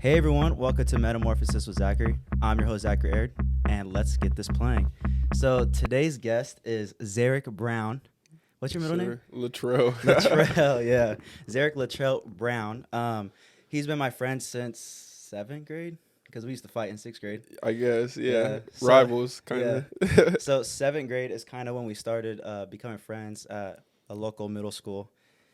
Hey everyone, welcome to Metamorphosis with Zachary. I'm your host, Zachary Aird, and let's get this playing. So today's guest is Zareq Brown. What's your middle name? Latrell. Latrell, yeah. Zareq Latrell Brown. He's been my friend since 7th grade because we used to fight in 6th grade. I guess, yeah. So, Rivals, kind of. Yeah. So 7th grade is kind of when we started becoming friends at a local middle school.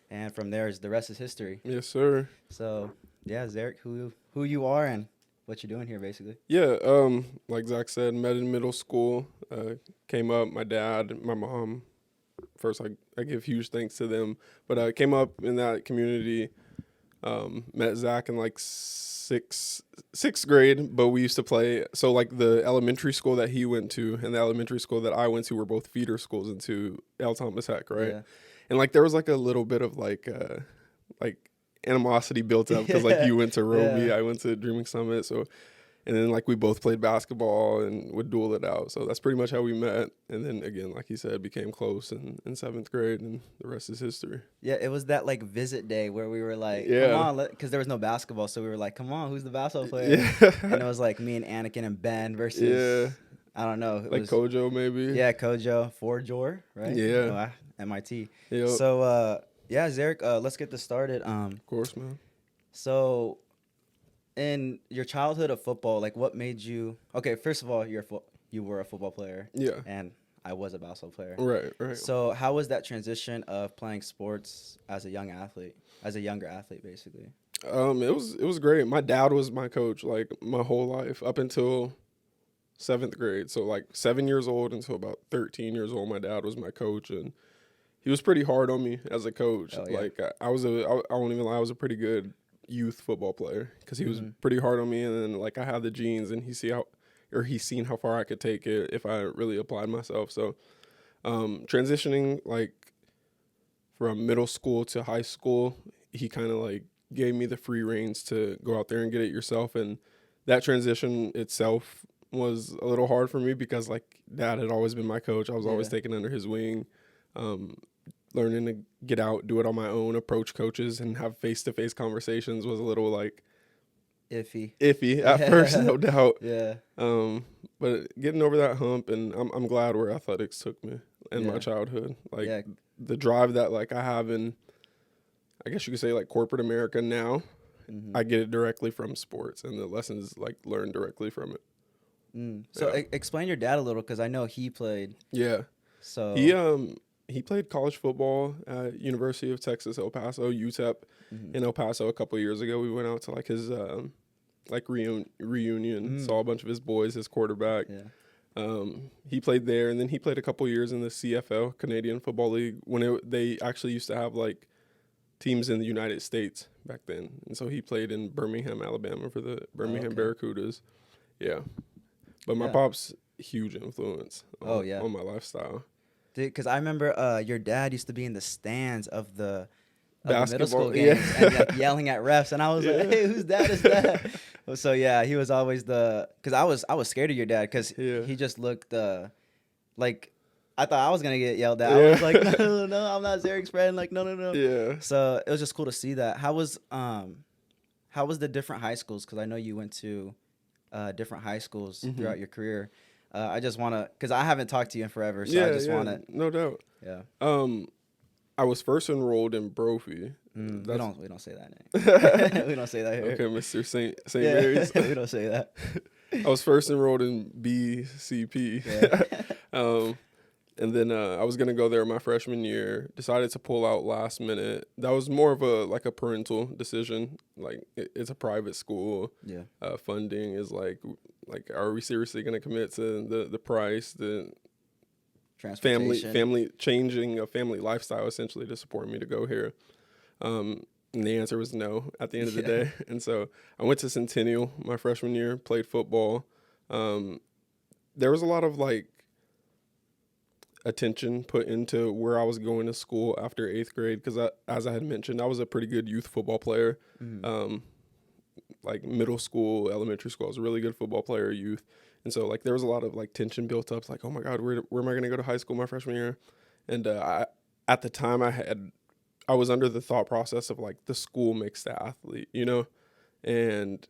And from there, the rest is history. Yes, sir. So, yeah, Zareq, who you are and what you're doing here, basically. Yeah, like Zach said, met in middle school. Came up, my dad, my mom. First, I give huge thanks to them. But I came up in that community, met Zach in like sixth grade, but we used to play. So, like, the elementary school that he went to and the elementary school that I went to were both feeder schools into L. Thomas Heck, right? Yeah. And, like, there was, like, a little bit of, like animosity built up because, like, you went to Roby, Yeah. I went to Dreaming Summit, so... And then, like, we both played basketball and would duel it out. So that's pretty much how we met. And then, again, like he said, became close in 7th grade, and the rest is history. Yeah, it was that, like, visit day where we were like, Yeah. come on, because there was no basketball. So we were like, come on, who's the basketball player? Yeah. And it was like me and Anakin and Ben versus, Yeah. I don't know. It Like was, Kojo, maybe. Yeah, Kojo, Jor, right? Yeah. MIT. Yep. So, yeah, Zareq, let's get this started. Of course, man. So, in your childhood of football, like, what made you? Okay, first of all, you were a football player. Yeah. And I was a basketball player. Right. So, how was that transition of playing sports as a younger athlete, basically? It was great. My dad was my coach, like, my whole life up until 7th grade. So, like, 7 years old until about 13 years old, my dad was my coach, and he was pretty hard on me as a coach. Oh, yeah. Like, I won't even lie, I was a pretty good youth football player because he was pretty hard on me, and then, like, I had the genes, and he's seen how far I could take it if I really applied myself. So transitioning, like, from middle school to high school, he kind of, like, gave me the free reins to go out there and get it yourself, and that transition itself was a little hard for me because, like, dad had always been my coach. I was always taken under his wing. Learning to get out, do it on my own, approach coaches, and have face-to-face conversations was a little, like, Iffy at first, no doubt. Yeah. But getting over that hump, and I'm glad where athletics took me in my childhood. Like, the drive that, like, I have in, I guess you could say, like, corporate America now, I get it directly from sports, and the lessons, like, learned directly from it. So explain your dad a little, because I know he played. Yeah. So he played college football at University of Texas, El Paso, UTEP, in El Paso a couple of years ago. We went out to, like, his reunion, saw a bunch of his boys, his quarterback. Yeah. He played there, and then he played a couple of years in the CFL, Canadian Football League, when they actually used to have, like, teams in the United States back then. And so he played in Birmingham, Alabama for the Birmingham Barracudas. Yeah. But my pop's huge influence on my lifestyle. Because I remember your dad used to be in the stands of the middle school Basketball, games and, like, yelling at refs, and I was like, "Hey, whose dad is that?" So yeah, he was always because I was scared of your dad because he just looked like I thought I was gonna get yelled at. I was like, no, I'm not Zareq's friend. Like, no. Yeah. So it was just cool to see that. How was the different high schools? Because I know you went to different high schools throughout your career. I just want to, because I haven't talked to you in forever, so I just want to. No doubt. Yeah. I was first enrolled in Brophy. We don't say that name. We don't say that here. Okay, Mr. St. Mary's. We don't say that. I was first enrolled in BCP. Yeah. And then I was going to go there my freshman year, decided to pull out last minute. That was more of a parental decision. Like, it's a private school. Yeah. Funding is like, are we seriously going to commit to the price, the family changing a family lifestyle essentially to support me to go here? And the answer was no at the end of the day. And so I went to Centennial my freshman year, played football. There was a lot of, like, attention put into where I was going to school after 8th grade because, as I had mentioned, I was a pretty good youth football player. Like, middle school, elementary school, I was a really good football player, youth. And so, like, there was a lot of, like, tension built up. It's like, oh, my God, where am I going to go to high school my freshman year? And at the time, I was under the thought process of, like, the school makes the athlete, you know? And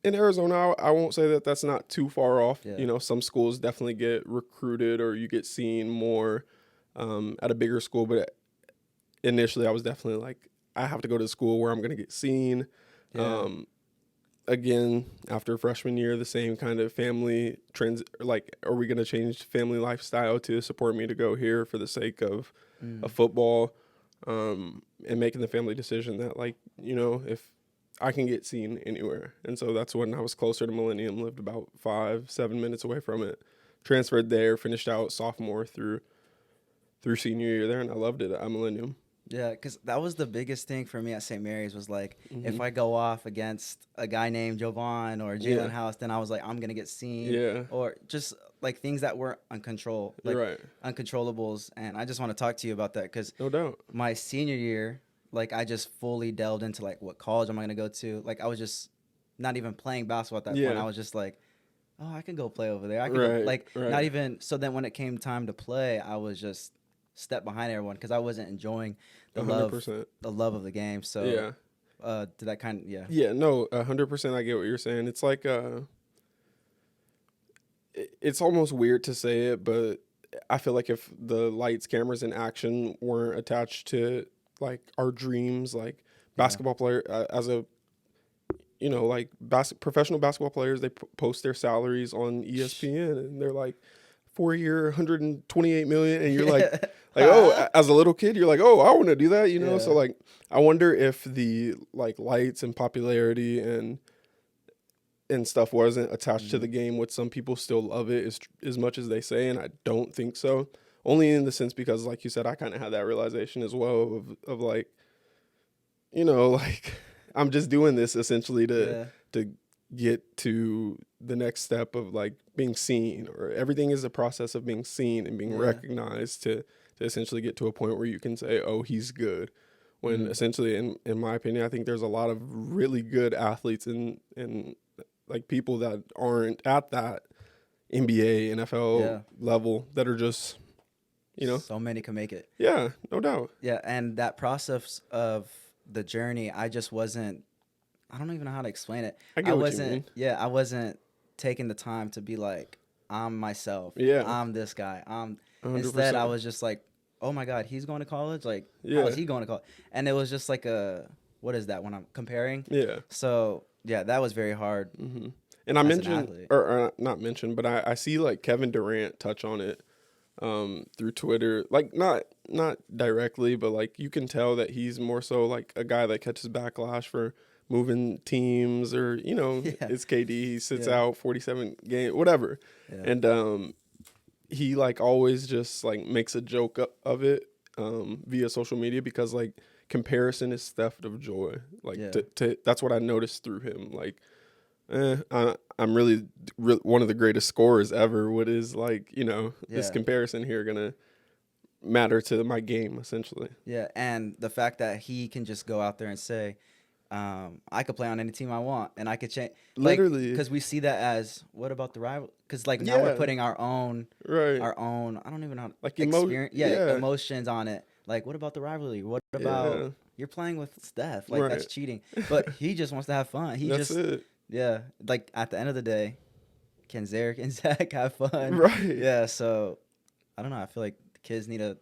in Arizona, I won't say that that's not too far off. Yeah. You know, some schools definitely get recruited or you get seen more at a bigger school. But initially, I was definitely like, I have to go to school where I'm going to get seen. Yeah. Again, after freshman year, the same kind of family trends. Like, are we going to change family lifestyle to support me to go here for the sake of football? And making the family decision that, like, you know, if I can get seen anywhere. And so that's when I was closer to Millennium, lived about 5-7 minutes away from it, transferred there, finished out sophomore through senior year there, and I loved it at Millennium. Yeah, because that was the biggest thing for me at St. Mary's was like, Mm-hmm. if I go off against a guy named Jovan or Jalen House, then I was like, I'm going to get seen. Yeah. Or just like things that were uncontrollables. And I just want to talk to you about that because No doubt. my senior year, like I just fully delved into like what college am I going to go to. Like I was just not even playing basketball at that point. I was just like, oh, I can go play over there. I can go, like not even. So then when it came time to play, I was just step behind everyone because I wasn't enjoying the 100%. love of the game. So did that kind of yeah, no, 100%. I get what you're saying. It's like it's almost weird to say it, but I feel like if the lights, cameras, and action weren't attached to like our dreams, like basketball player as a, you know, like professional basketball players, they post their salaries on ESPN and they're like 4-year, 128 million, and you're like, as a little kid, you're like, oh, I want to do that, you know. So like, I wonder if the like lights and popularity and stuff wasn't attached to the game, would some people still love it as much as they say? And I don't think so. Only in the sense because, like you said, I kind of had that realization as well of like, you know, like I'm just doing this essentially to get to the next step of like being seen, or everything is a process of being seen and being recognized to essentially get to a point where you can say, oh, he's good. When essentially, in my opinion, I think there's a lot of really good athletes and like people that aren't at that NBA, NFL level that are just, you know. So many can make it. Yeah, no doubt. Yeah, and that process of the journey, I just wasn't, I don't even know how to explain it. I wasn't taking the time to be like, I'm myself. Yeah. I'm this guy. 100%. Instead, I was just like, oh my God, he's going to college? Like, how is he going to college? And it was just like what is that when I'm comparing? Yeah. So, yeah, that was very hard. Mm-hmm. And I mentioned, or not mentioned, but I see like Kevin Durant touch on it through Twitter, like not directly, but like you can tell that he's more so like a guy that catches backlash for moving teams, or, you know, it's KD, he sits out 47 games, whatever. And he like always just like makes a joke of it via social media, because like comparison is theft of joy. Like that's what I noticed through him. Like, I'm really one of the greatest scorers ever. What is like, you know, this comparison here gonna matter to my game essentially? Yeah, and the fact that he can just go out there and say, I could play on any team I want, and I could change. Literally, because we see that as, what about the rival? Because like now we're putting our own. I don't even know, like emotions on it. Like, what about the rivalry? What about you're playing with Steph? Like that's cheating. But he just wants to have fun. That's it. Yeah, like at the end of the day, can Zareq and Zach have fun? Right. Yeah. So I don't know. I feel like the kids need to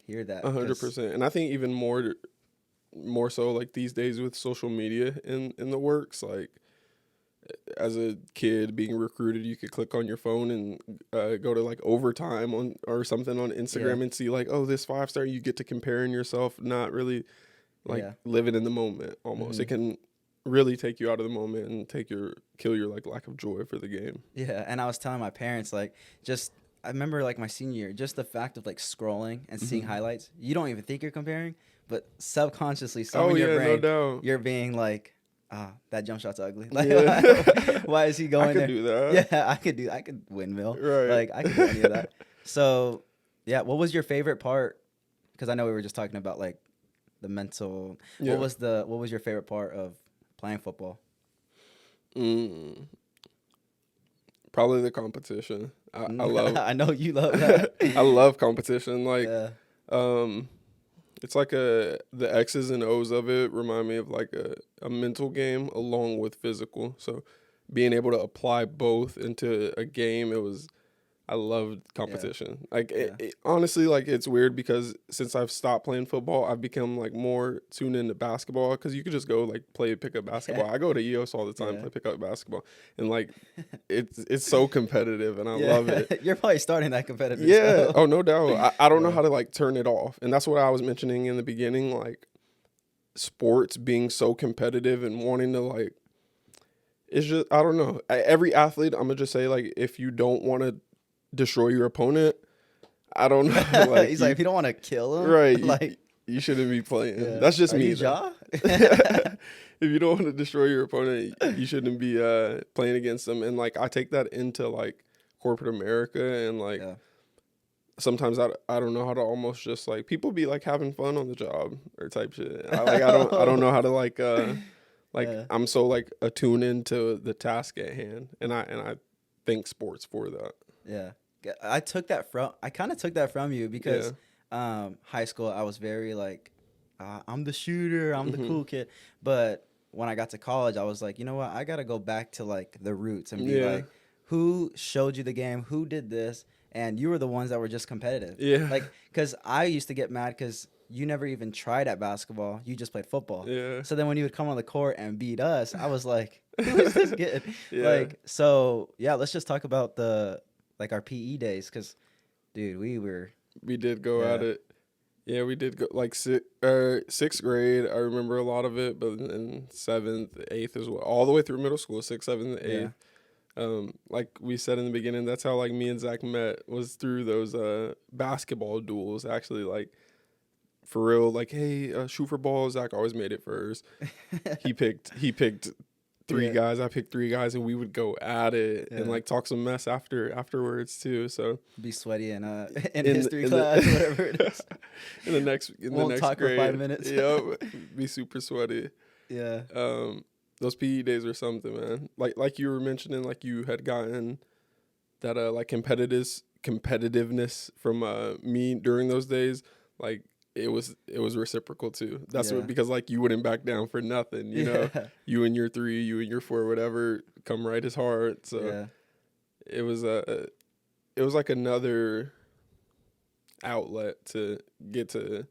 hear that. 100%, and I think even more so like these days with social media in the works, like as a kid being recruited, you could click on your phone and go to like overtime or something on Instagram and see like, oh, this 5-star, you get to comparing yourself, not really like living in the moment almost. It can really take you out of the moment and kill your like lack of joy for the game. Yeah, and I was telling my parents, like, I remember like my senior year, just the fact of like scrolling and seeing highlights, you don't even think you're comparing, but subconsciously, in your brain, no doubt, you're being like, that jump shot's ugly. Like, why is he going there? I could do that. Yeah, I could windmill. Right. Like, I could do any of that. So, yeah, what was your favorite part? Because I know we were just talking about like the mental. Yeah. What was your favorite part of playing football? Probably the competition. I love. I know you love that. I love competition. Like, it's like the X's and O's of it remind me of like a mental game along with physical. So being able to apply both into a game, I loved competition. Like honestly, like it's weird because since I've stopped playing football, I've become like more tuned into basketball because you could just go like play pickup basketball. I go to EOS all the time, play pickup basketball, and like it's so competitive and I love it. You're probably starting that competitive. Yeah. Oh, no doubt. I don't know how to like turn it off, and that's what I was mentioning in the beginning. Like sports being so competitive and wanting to like, it's just I don't know. Every athlete, I'm gonna just say like if you don't want to destroy your opponent, I don't know. Like He's like, if you don't want to kill him, right? Like you shouldn't be playing. That's just me. If you don't want to destroy your opponent, you shouldn't be playing against them. And like I take that into like corporate America, and like sometimes I don't know how to almost just like people be like having fun on the job or type shit. I don't know how to like I'm so like attuned into the task at hand, and I think sports for that. Yeah, I kind of took that from you because high school I was very like I'm the shooter, I'm the cool kid, but when I got to college I was like, you know what, I gotta go back to like the roots and be like, who showed you the game, who did this, and you were the ones that were just competitive. Like because I used to get mad because you never even tried at basketball, you just played football. So then when you would come on the court and beat us, I was like, who is this kid? Like, so yeah, let's just talk about like our PE days, because, dude, we did go at it. Yeah, we did go like sixth grade. I remember a lot of it, but in seventh, eighth as well, all the way through middle school, sixth, seventh, eighth. Like we said in the beginning, that's how like me and Zach met, was through those basketball duels. Actually, like for real, like hey, shoot for ball. Zach always made it first. He picked three guys. I picked three guys, and we would go at it and like talk some mess afterwards too. So be sweaty in history class, whatever it is. in the next talk grade, for 5 minutes. Yep, be super sweaty. Yeah. Those PE days are something, man. Like you were mentioning, like you had gotten that like competitiveness from me during those days. Like it was reciprocal too. That's what, because like you wouldn't back down for nothing, you know. You and your 3, you and your 4, whatever, come right as hard. So it was like another outlet to get to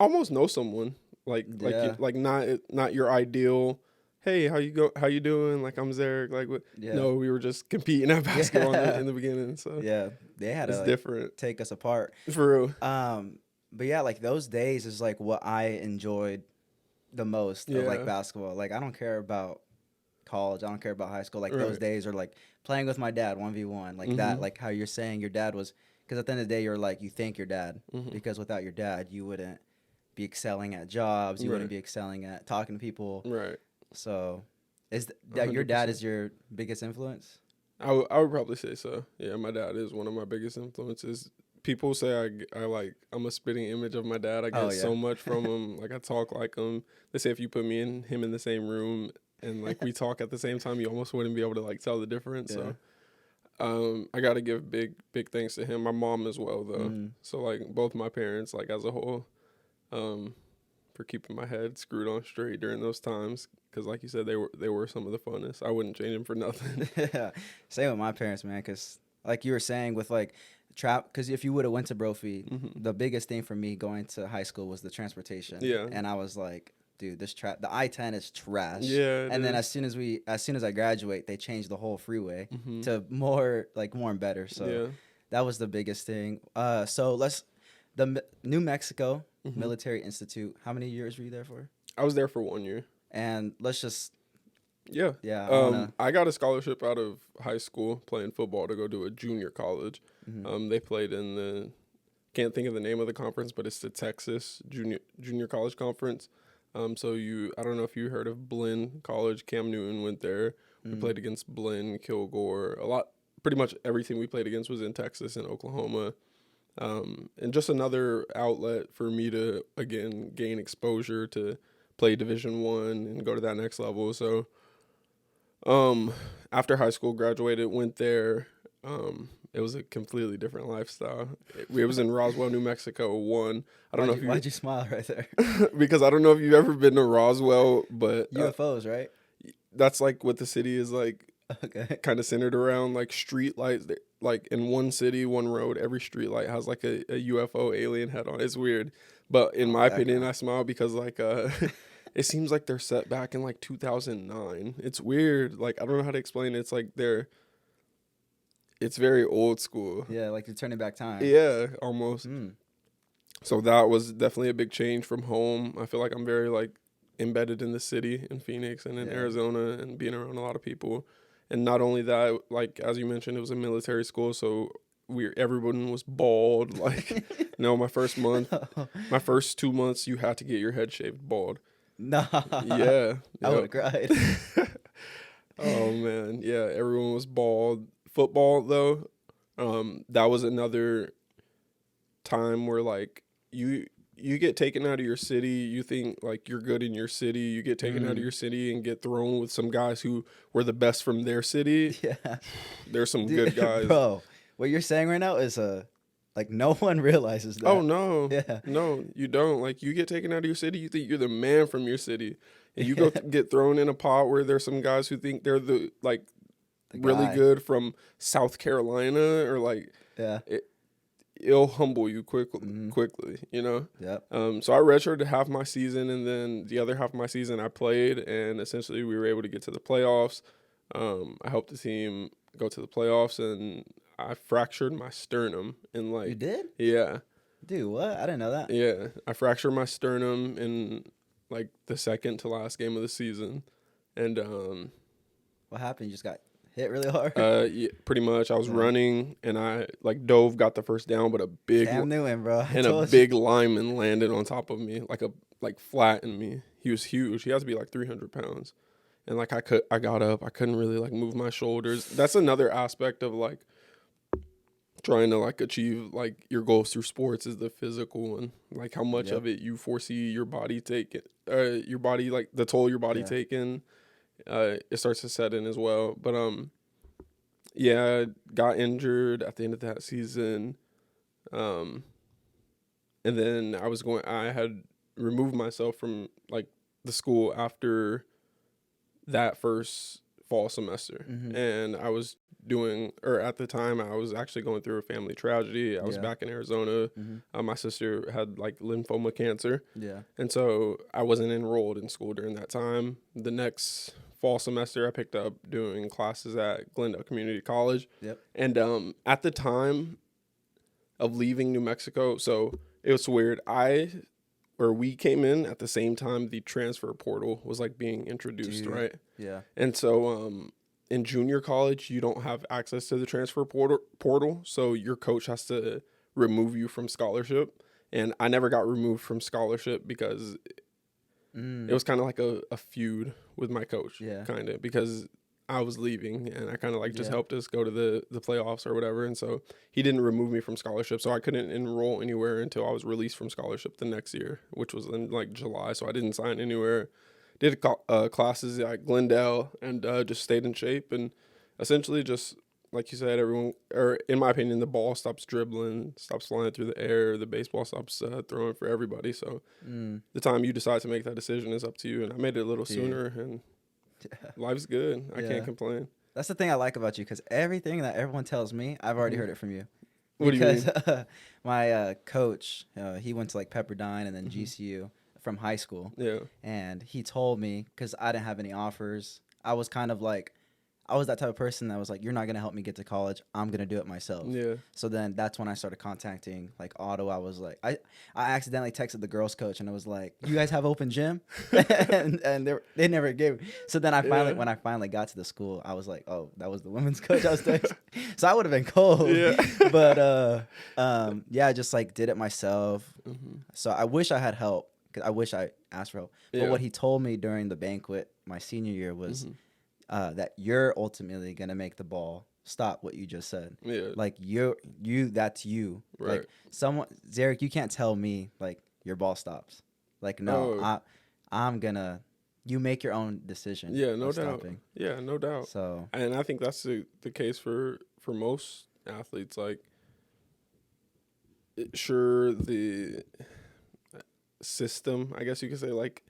almost know someone. Like not your ideal, hey, how you doing? Like I'm Zareq. Like what? No, we were just competing at basketball in the beginning. So they had to different. Take us apart For real. But yeah, like those days is like what I enjoyed the most of like basketball. Like I don't care about college, I don't care about high school. Like those days are like playing with my dad 1v1, like that. Like how you're saying your dad was, because at the end of the day you're like, you thank your dad, because without your dad you wouldn't be excelling at jobs, you wouldn't be excelling at talking to people. Right. So is that your dad is your biggest influence? I would probably say so. Yeah, my dad is one of my biggest influences. People say I'm a spitting image of my dad. I get so much from him. Like I talk like him. They say if you put me and him in the same room and like we talk at the same time, you almost wouldn't be able to like tell the difference. So I gotta give big thanks to him. My mom as well though. So like both my parents, like as a whole, for keeping my head screwed on straight during those times. Because like you said, they were some of the funnest. I wouldn't change them for nothing. Same with my parents, man. Because like you were saying with like because if you would have went to Brophy, the biggest thing for me going to high school was the transportation. And I was like, dude, the I-10 is trash. And then as soon as I graduate, they changed the whole freeway to more and better. So that was the biggest thing. So the New Mexico Military Institute. How many years were you there for? I was there for 1 year. And let's just I got a scholarship out of high school playing football to go to a junior college. They played in the, can't think of the name of the conference, but it's the Texas Junior College Conference. So I don't know if you heard of Blinn College. Cam Newton went there. We played against Blinn, Kilgore. Pretty much everything we played against was in Texas and Oklahoma. And just another outlet for me to, again, gain exposure to play Division I and go to that next level. So after high school, graduated, went there. It was a completely different lifestyle. It was in Roswell, New Mexico. Why'd you smile right there? Because I don't know if you've ever been to Roswell, but UFOs, right? that's like what the city is like. Okay. Kind of centered around like street lights. Like in one city, one road, every street light has like a UFO alien head on. It's weird, but in my opinion, I smile because like it seems like they're set back in like 2009. It's weird. Like I don't know how to explain it. It's like it's very old school. Yeah, like you're turning back time. Yeah, almost. So that was definitely a big change from home. I feel like I'm very like embedded in the city in Phoenix and in Arizona and being around a lot of people. And not only that, like as you mentioned, it was a military school, so everyone was bald. Like, no, my first 2 months, you had to get your head shaved bald. Nah. Yeah, I would have cried. Oh man, yeah, everyone was bald. Football though, that was another time where like you get taken out of your city. You think like you're good in your city. You get taken out of your city and get thrown with some guys who were the best from their city. Yeah, there's some good guys. Bro, what you're saying right now is like no one realizes that. Oh no, yeah, no, you don't. Like you get taken out of your city. You think you're the man from your city, and you go get thrown in a pot where there's some guys who think they're the really good from South Carolina or like it'll humble you quickly, you know? Yep. So I redshirted half my season, and then the other half of my season I played, and essentially we were able to get to the playoffs. I helped the team go to the playoffs, and I fractured my sternum in like... You did? Yeah. Dude, what? I didn't know that. Yeah. I fractured my sternum in like the second to last game of the season. And what happened? You just got hit really hard? Yeah, pretty much. I was running and I like dove, got the first down, but a big Cam Newton, bro. Big lineman landed on top of me, like flattened me. He was huge. He has to be like 300 pounds. And like I got up. I couldn't really like move my shoulders. That's another aspect of like trying to like achieve like your goals through sports is the physical one. Like how much of it you foresee your body taking, your body like the toll your body taking. It starts to set in as well. But I got injured at the end of that season. And then I had removed myself from like the school after that first fall semester. And I was at the time I was actually going through a family tragedy. I was back in Arizona. My sister had like lymphoma cancer. Yeah. And so I wasn't enrolled in school during that time. The next fall semester I picked up doing classes at Glendale Community College. Yep. And at the time of leaving New Mexico, so it was weird. We came in at the same time the transfer portal was like being introduced, right? Yeah. And so in junior college, you don't have access to the transfer portal, so your coach has to remove you from scholarship. And I never got removed from scholarship because it was kind of like a feud with my coach, kind of, because I was leaving and I kind of like just helped us go to the playoffs or whatever. And so he didn't remove me from scholarship. So I couldn't enroll anywhere until I was released from scholarship the next year, which was in like July. So I didn't sign anywhere. Did classes at Glendale and just stayed in shape. And essentially just, like you said, in my opinion, the ball stops dribbling, stops flying through the air. The baseball stops throwing for everybody. So the time you decide to make that decision is up to you. And I made it a little sooner, and life's good. I can't complain. That's the thing I like about you, because everything that everyone tells me, I've already heard it from you. What do you mean? My coach, he went to like Pepperdine and then GCU from high school. Yeah. And he told me, because I didn't have any offers, I was kind of like, I was that type of person that was like, you're not going to help me get to college. I'm going to do it myself. Yeah. So then that's when I started contacting like Otto. I was like, I accidentally texted the girls coach and I was like, you guys have open gym? and they never gave me. So then when I finally got to the school, I was like, oh, that was the women's coach I was texting. So I would have been cold. Yeah. But I just like did it myself. So I wish I had help, because I wish I asked for help. But what he told me during the banquet my senior year was, that you're ultimately gonna make the ball stop what you just said. Yeah. Like that's you. Right. Like Zareq, you can't tell me like your ball stops. Like no, I'm gonna. You make your own decision. Yeah, no doubt. Stopping. Yeah, no doubt. So, and I think that's the case for most athletes. Like, sure, the system, I guess you could say, like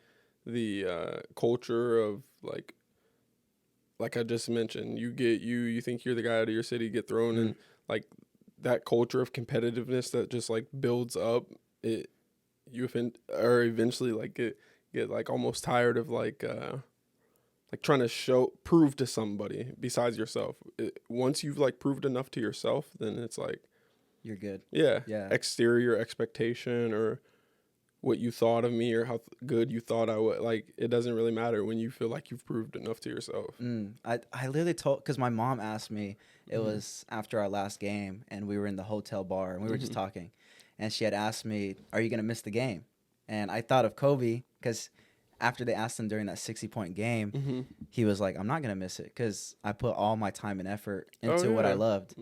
the culture of like like I just mentioned, you think you're the guy out of your city, get thrown in, like that culture of competitiveness that just like builds up. Or eventually like get like almost tired of like trying to prove to somebody besides yourself. Once you've like proved enough to yourself, then it's like you're good. Yeah. Yeah. Exterior expectation or what you thought of me or how good you thought I would. Like, it doesn't really matter when you feel like you've proved enough to yourself. I literally because my mom asked me, it was after our last game, and we were in the hotel bar, and we were just talking. And she had asked me, are you going to miss the game? And I thought of Kobe, because after they asked him during that 60-point game, he was like, I'm not going to miss it because I put all my time and effort into what I loved.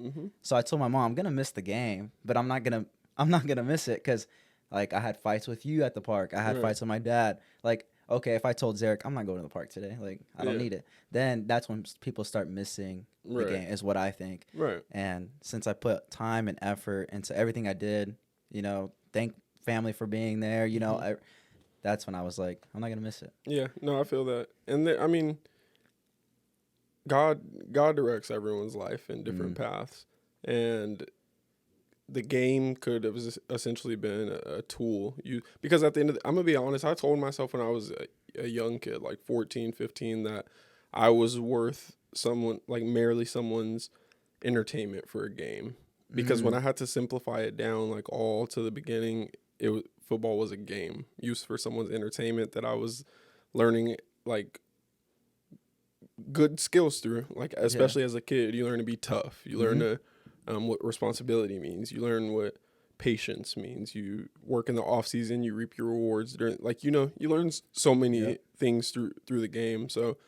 So I told my mom, I'm going to miss the game, but I'm not going to miss it because, like, I had fights with you at the park. I had fights with my dad. Like, okay, if I told Zareq, I'm not going to the park today, like, I don't need it, then that's when people start missing the game, is what I think. Right. And since I put time and effort into everything I did, thank family for being there, that's when I was like, I'm not going to miss it. Yeah, no, I feel that. And I mean, God directs everyone's life in different paths. And the game could have essentially been a tool. Because at the end of I'm going to be honest, I told myself when I was a young kid, like 14, 15, that I was worth merely someone's entertainment for a game. Because when I had to simplify it down, like all to the beginning, football was a game used for someone's entertainment that I was learning like good skills through. Like, especially as a kid, you learn to be tough. You learn what responsibility means. You learn what patience means. You work in the off season, you reap your rewards during, like, you learn so many things through the game. So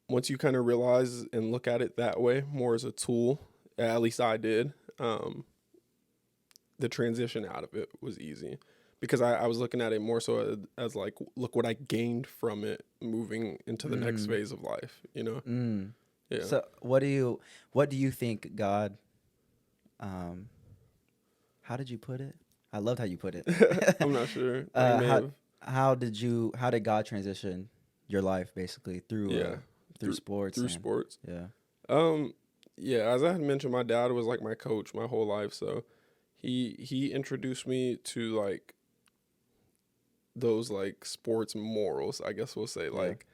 once you kind of realize and look at it that way, more as a tool, at least I did, the transition out of it was easy because I was looking at it more so as like, look what I gained from it moving into the next phase of life, Yeah. So what do you think God, how did you put it? I loved how you put it. I'm not sure. How did God transition your life basically through sports? Through sports. Yeah. Yeah, as I had mentioned, my dad was like my coach my whole life, so he introduced me to like those like sports morals, I guess we'll say, like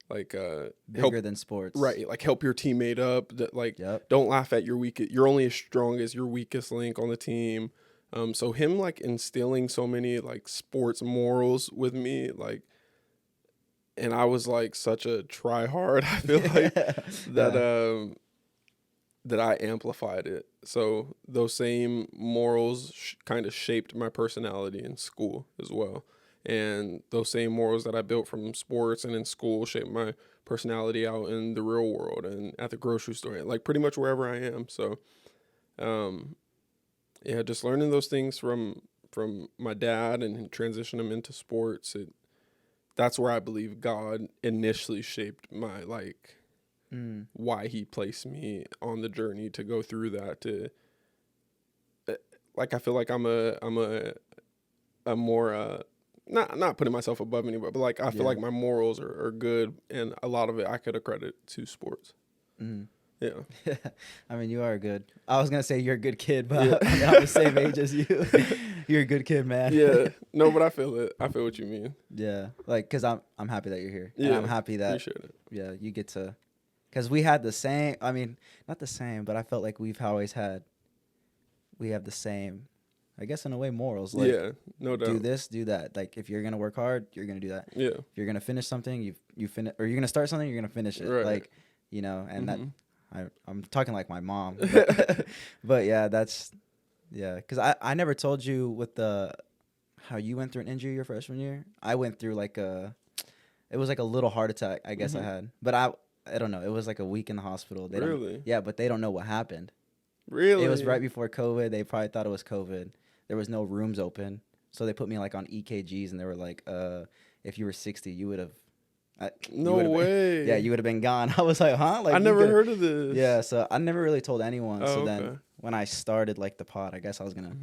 bigger than sports, right? Like, help your teammate up. That, like, don't laugh at your weakest. You're only as strong as your weakest link on the team. So him like instilling so many like sports morals with me, like, and I was like such a try hard. I feel like that I amplified it. So those same morals kind of shaped my personality in school as well. And those same morals that I built from sports and in school shaped my personality out in the real world and at the grocery store, like pretty much wherever I am. So, just learning those things from my dad and transition them into sports. That's where I believe God initially shaped my like why he placed me on the journey to go through that. To like, I feel like I'm a more not putting myself above anybody, but like I feel like my morals are good, and a lot of it I could accredit to sports. Yeah. I mean, you are good. I was gonna say you're a good kid, but I'm the same age as you. You're a good kid, man. Yeah. No, but I feel it. I feel what you mean. Yeah. Like, cause I'm happy that you're here. Yeah. And I'm happy that Appreciate it. Yeah, you get to, cause we had the same. I mean, not the same, but I felt like we have the same, I guess in a way, morals. Like, yeah, no doubt. Do this, do that. Like, if you're gonna work hard, you're gonna do that. Yeah. If you're gonna finish something, you finish, or you're gonna start something, you're gonna finish it. Right. Like, and that. I'm talking like my mom, but yeah, because I never told you with how you went through an injury your freshman year. I went through it was like a little heart attack, I guess I had, but I don't know. It was like a week in the hospital. Really? Yeah, but they don't know what happened. Really? It was right before COVID. They probably thought it was COVID. There was no rooms open, so they put me like on EKGs, and they were like, if you were 60, you would have. No way. Yeah, you would have been gone. I was like, huh? Like, I never heard of this. Yeah, so I never really told anyone. Oh, so then when I started like the pod, I guess I was gonna,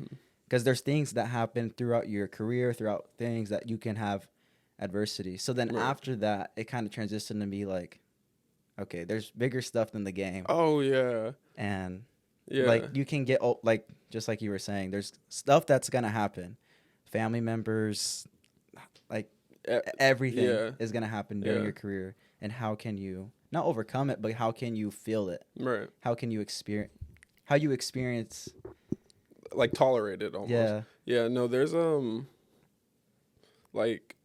because there's things that happen throughout your career, throughout things that you can have adversity. So then after that, it kind of transitioned to be like, okay, there's bigger stuff than the game. Oh yeah. And Yeah. like you can get like just like you were saying, there's stuff that's gonna happen. Family members, like everything Yeah. is gonna happen during your career. And how can you not overcome it, but how can you feel it? Right. How can you experience like tolerate it almost. Yeah. Yeah, no, there's like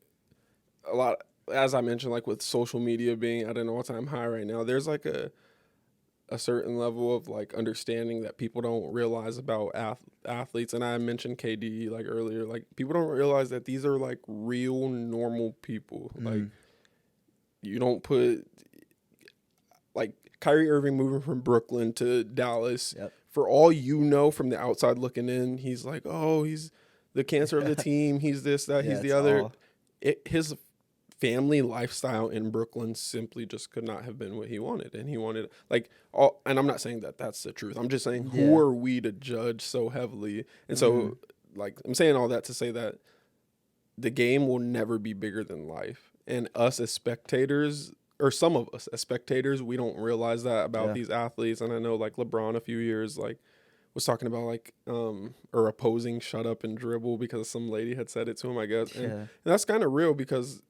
a lot, as I mentioned, like with social media being at an all-time high right now, there's like a certain level of like understanding that people don't realize about athletes. And I mentioned KD like earlier, like people don't realize that these are like real normal people. Like you don't put like Kyrie Irving moving from Brooklyn to Dallas. Yep. For all you know from the outside looking in, he's like, oh, he's the cancer of the team. He's this, that, he's the other. His family lifestyle in Brooklyn simply just could not have been what he wanted. And he wanted like all, and I'm not saying that that's the truth. I'm just saying who are we to judge so heavily? And so like I'm saying all that to say that the game will never be bigger than life. And us as spectators, or some of us as spectators, we don't realize that about these athletes. And I know like LeBron a few years like was talking about like or opposing shut up and dribble because some lady had said it to him, I guess. And that's kind of real because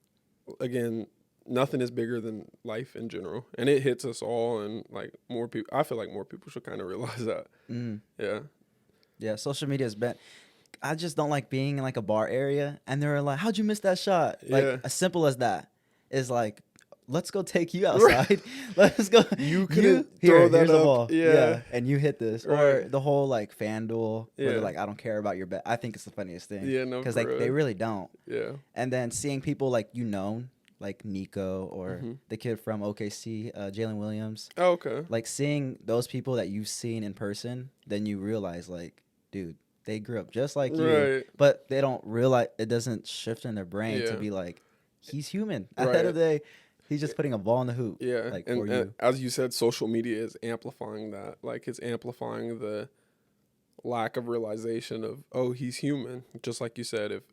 again, nothing is bigger than life in general. And it hits us all, and like more people, I feel like more people should kind of realize that. Yeah. Yeah, social media has been, I just don't like being in like a bar area and they're like, how'd you miss that shot? Like as simple as that is like, let's go take you outside. Let's go. You couldn't throw that here's up. The ball. Yeah. And you hit this. Right. Or the whole like FanDuel where they're like, I don't care about your bet. I think it's the funniest thing. Yeah, no, because like they really don't. Yeah. And then seeing people like like Nico or the kid from OKC, Jalen Williams. Oh, okay. Like seeing those people that you've seen in person, then you realize like, dude, they grew up just like you, but they don't realize, it doesn't shift in their brain to be like, he's human. At the end of the day, he's just putting a ball in the hoop. Yeah, like, and, for you. As you said, social media is amplifying that. Like it's amplifying the lack of realization of, oh, he's human. Just like you said, if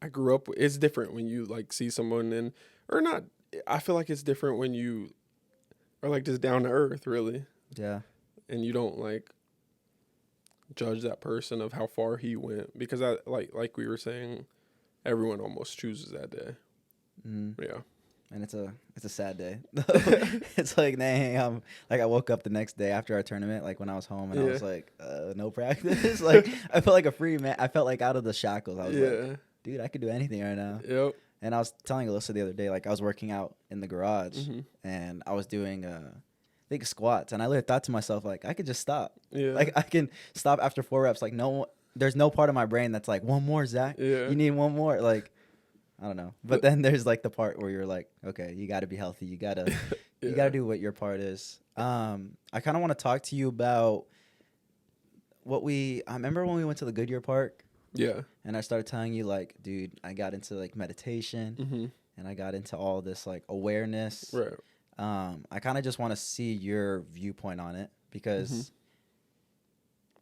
I grew up, it's different when you like see someone and or not. I feel like it's different when you are like just down to earth, really. Yeah, and you don't like judge that person of how far he went because I like we were saying, everyone almost chooses that day. Yeah. And it's a sad day. It's like, dang, like I woke up the next day after our tournament, like when I was home, and I was like, no practice. Like I felt like a free man. I felt like out of the shackles. I was like, dude, I could do anything right now. Yep. And I was telling Alyssa the other day, like I was working out in the garage, and I was doing I think squats, and I literally thought to myself, like I could just stop. Yeah. Like I can stop after 4 reps. Like there's no part of my brain that's like, one more, Zach. Yeah. You need one more. Like. I don't know. But then there's like the part where you're like, okay, you got to be healthy. You got to you got to do what your part is. I kind of want to talk to you about I remember when we went to the Goodyear Park. Yeah. And I started telling you like, dude, I got into like meditation and I got into all this like awareness. Right. I kind of just want to see your viewpoint on it because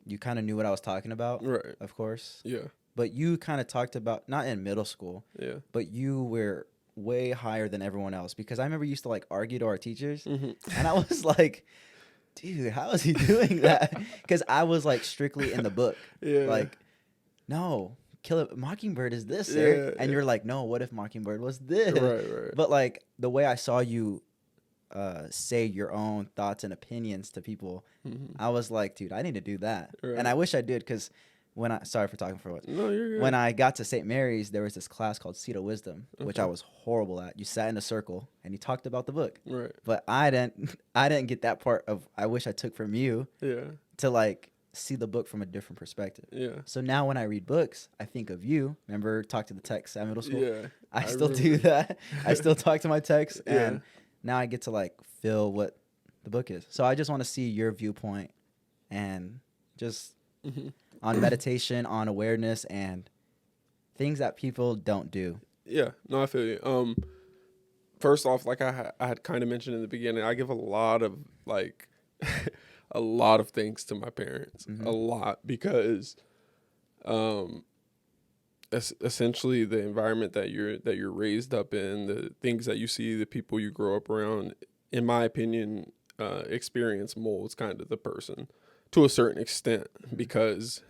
you kind of knew what I was talking about. Right. Of course. Yeah. But you kind of talked about, not in middle school, but you were way higher than everyone else. Because I remember you used to like argue to our teachers. And I was like, dude, how is he doing that? Because I was like strictly in the book. Yeah. Like, no, Mockingbird is this, Zareq. And you're like, no, what if Mockingbird was this? Right. But like the way I saw you say your own thoughts and opinions to people, I was like, dude, I need to do that. Right. And I wish I did because... sorry for talking for what. No, you're good. When I got to St. Mary's, there was this class called Seat of Wisdom, which I was horrible at. You sat in a circle and you talked about the book. Right. But I didn't get that part of I wish I took from you. Yeah. To like see the book from a different perspective. Yeah. So now when I read books, I think of you. Remember talk to the text at middle school? Yeah. I still do that. I still talk to my text and now I get to like feel what the book is. So I just want to see your viewpoint and just on meditation, on awareness, and things that people don't do. Yeah, no, I feel you. First off, like I had kind of mentioned in the beginning, I give a lot of like a lot of thanks to my parents, a lot, because essentially the environment that you're raised up in, the things that you see, the people you grow up around, in my opinion, experience molds kind of the person to a certain extent, because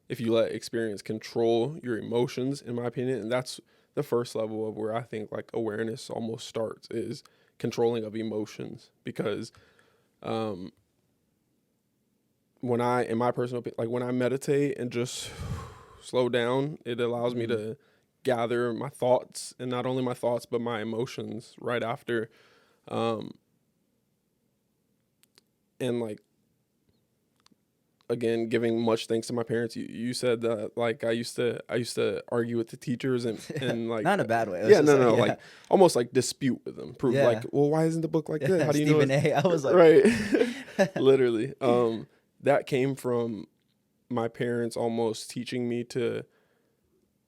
if you let experience control your emotions, in my opinion, and that's the first level of where I think like awareness almost starts, is controlling of emotions. Because when I, in my personal opinion, like when I meditate and just slow down, it allows me to gather my thoughts, and not only my thoughts, but my emotions right after. And like, again, giving much thanks to my parents. You said that like I used to argue with the teachers and like not in a bad way. Like almost like dispute with them. Prove like, well, why isn't the book like this? How do you Stephen know? A. I was like, right, literally. That came from my parents almost teaching me to,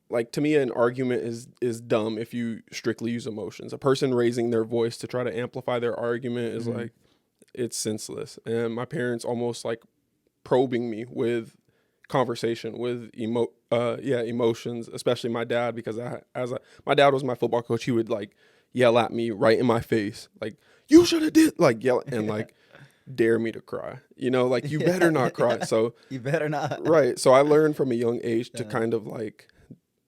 like, to me, an argument is dumb if you strictly use emotions. A person raising their voice to try to amplify their argument is like, it's senseless. And my parents almost like probing me with conversation, with emotions, especially my dad, because my dad was my football coach. He would like yell at me right in my face, like, you should have did, like, yell and like dare me to cry, like, you better not cry. So you better not. Right. So I learned from a young age to kind of like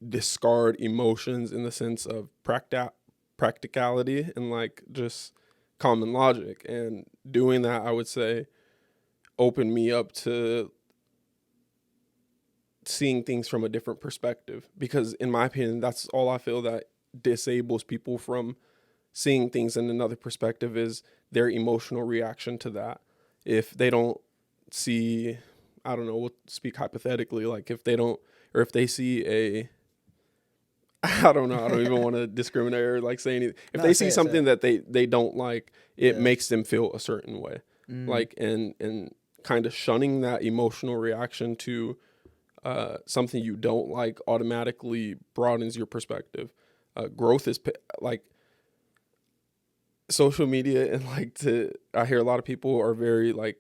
discard emotions in the sense of practicality and like just common logic. And doing that, I would say, opened me up to seeing things from a different perspective, because in my opinion, that's all I feel that disables people from seeing things in another perspective, is their emotional reaction to that. If they don't see, I don't know, we'll speak hypothetically, like if they don't, or if they see I don't know, I don't even want to discriminate or like say anything. If they see something that they don't like, it makes them feel a certain way. Like, and kind of shunning that emotional reaction to something you don't like automatically broadens your perspective. Growth is like social media, and like I hear a lot of people are very like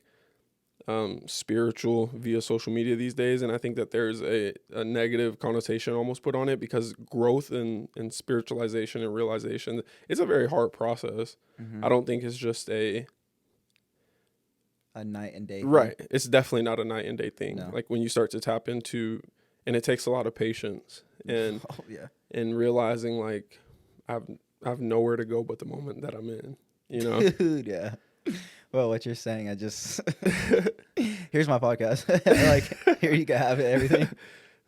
spiritual via social media these days, and I think that there's a negative connotation almost put on it, because growth and spiritualization and realization, it's a very hard process. I don't think it's just a night and day right thing. It's definitely not a night and day thing. No. Like when you start to tap into, and it takes a lot of patience and and realizing like I've nowhere to go but the moment that I'm in, Dude, yeah. Well, what you're saying, I just here's my podcast. Like, here you can have it, everything.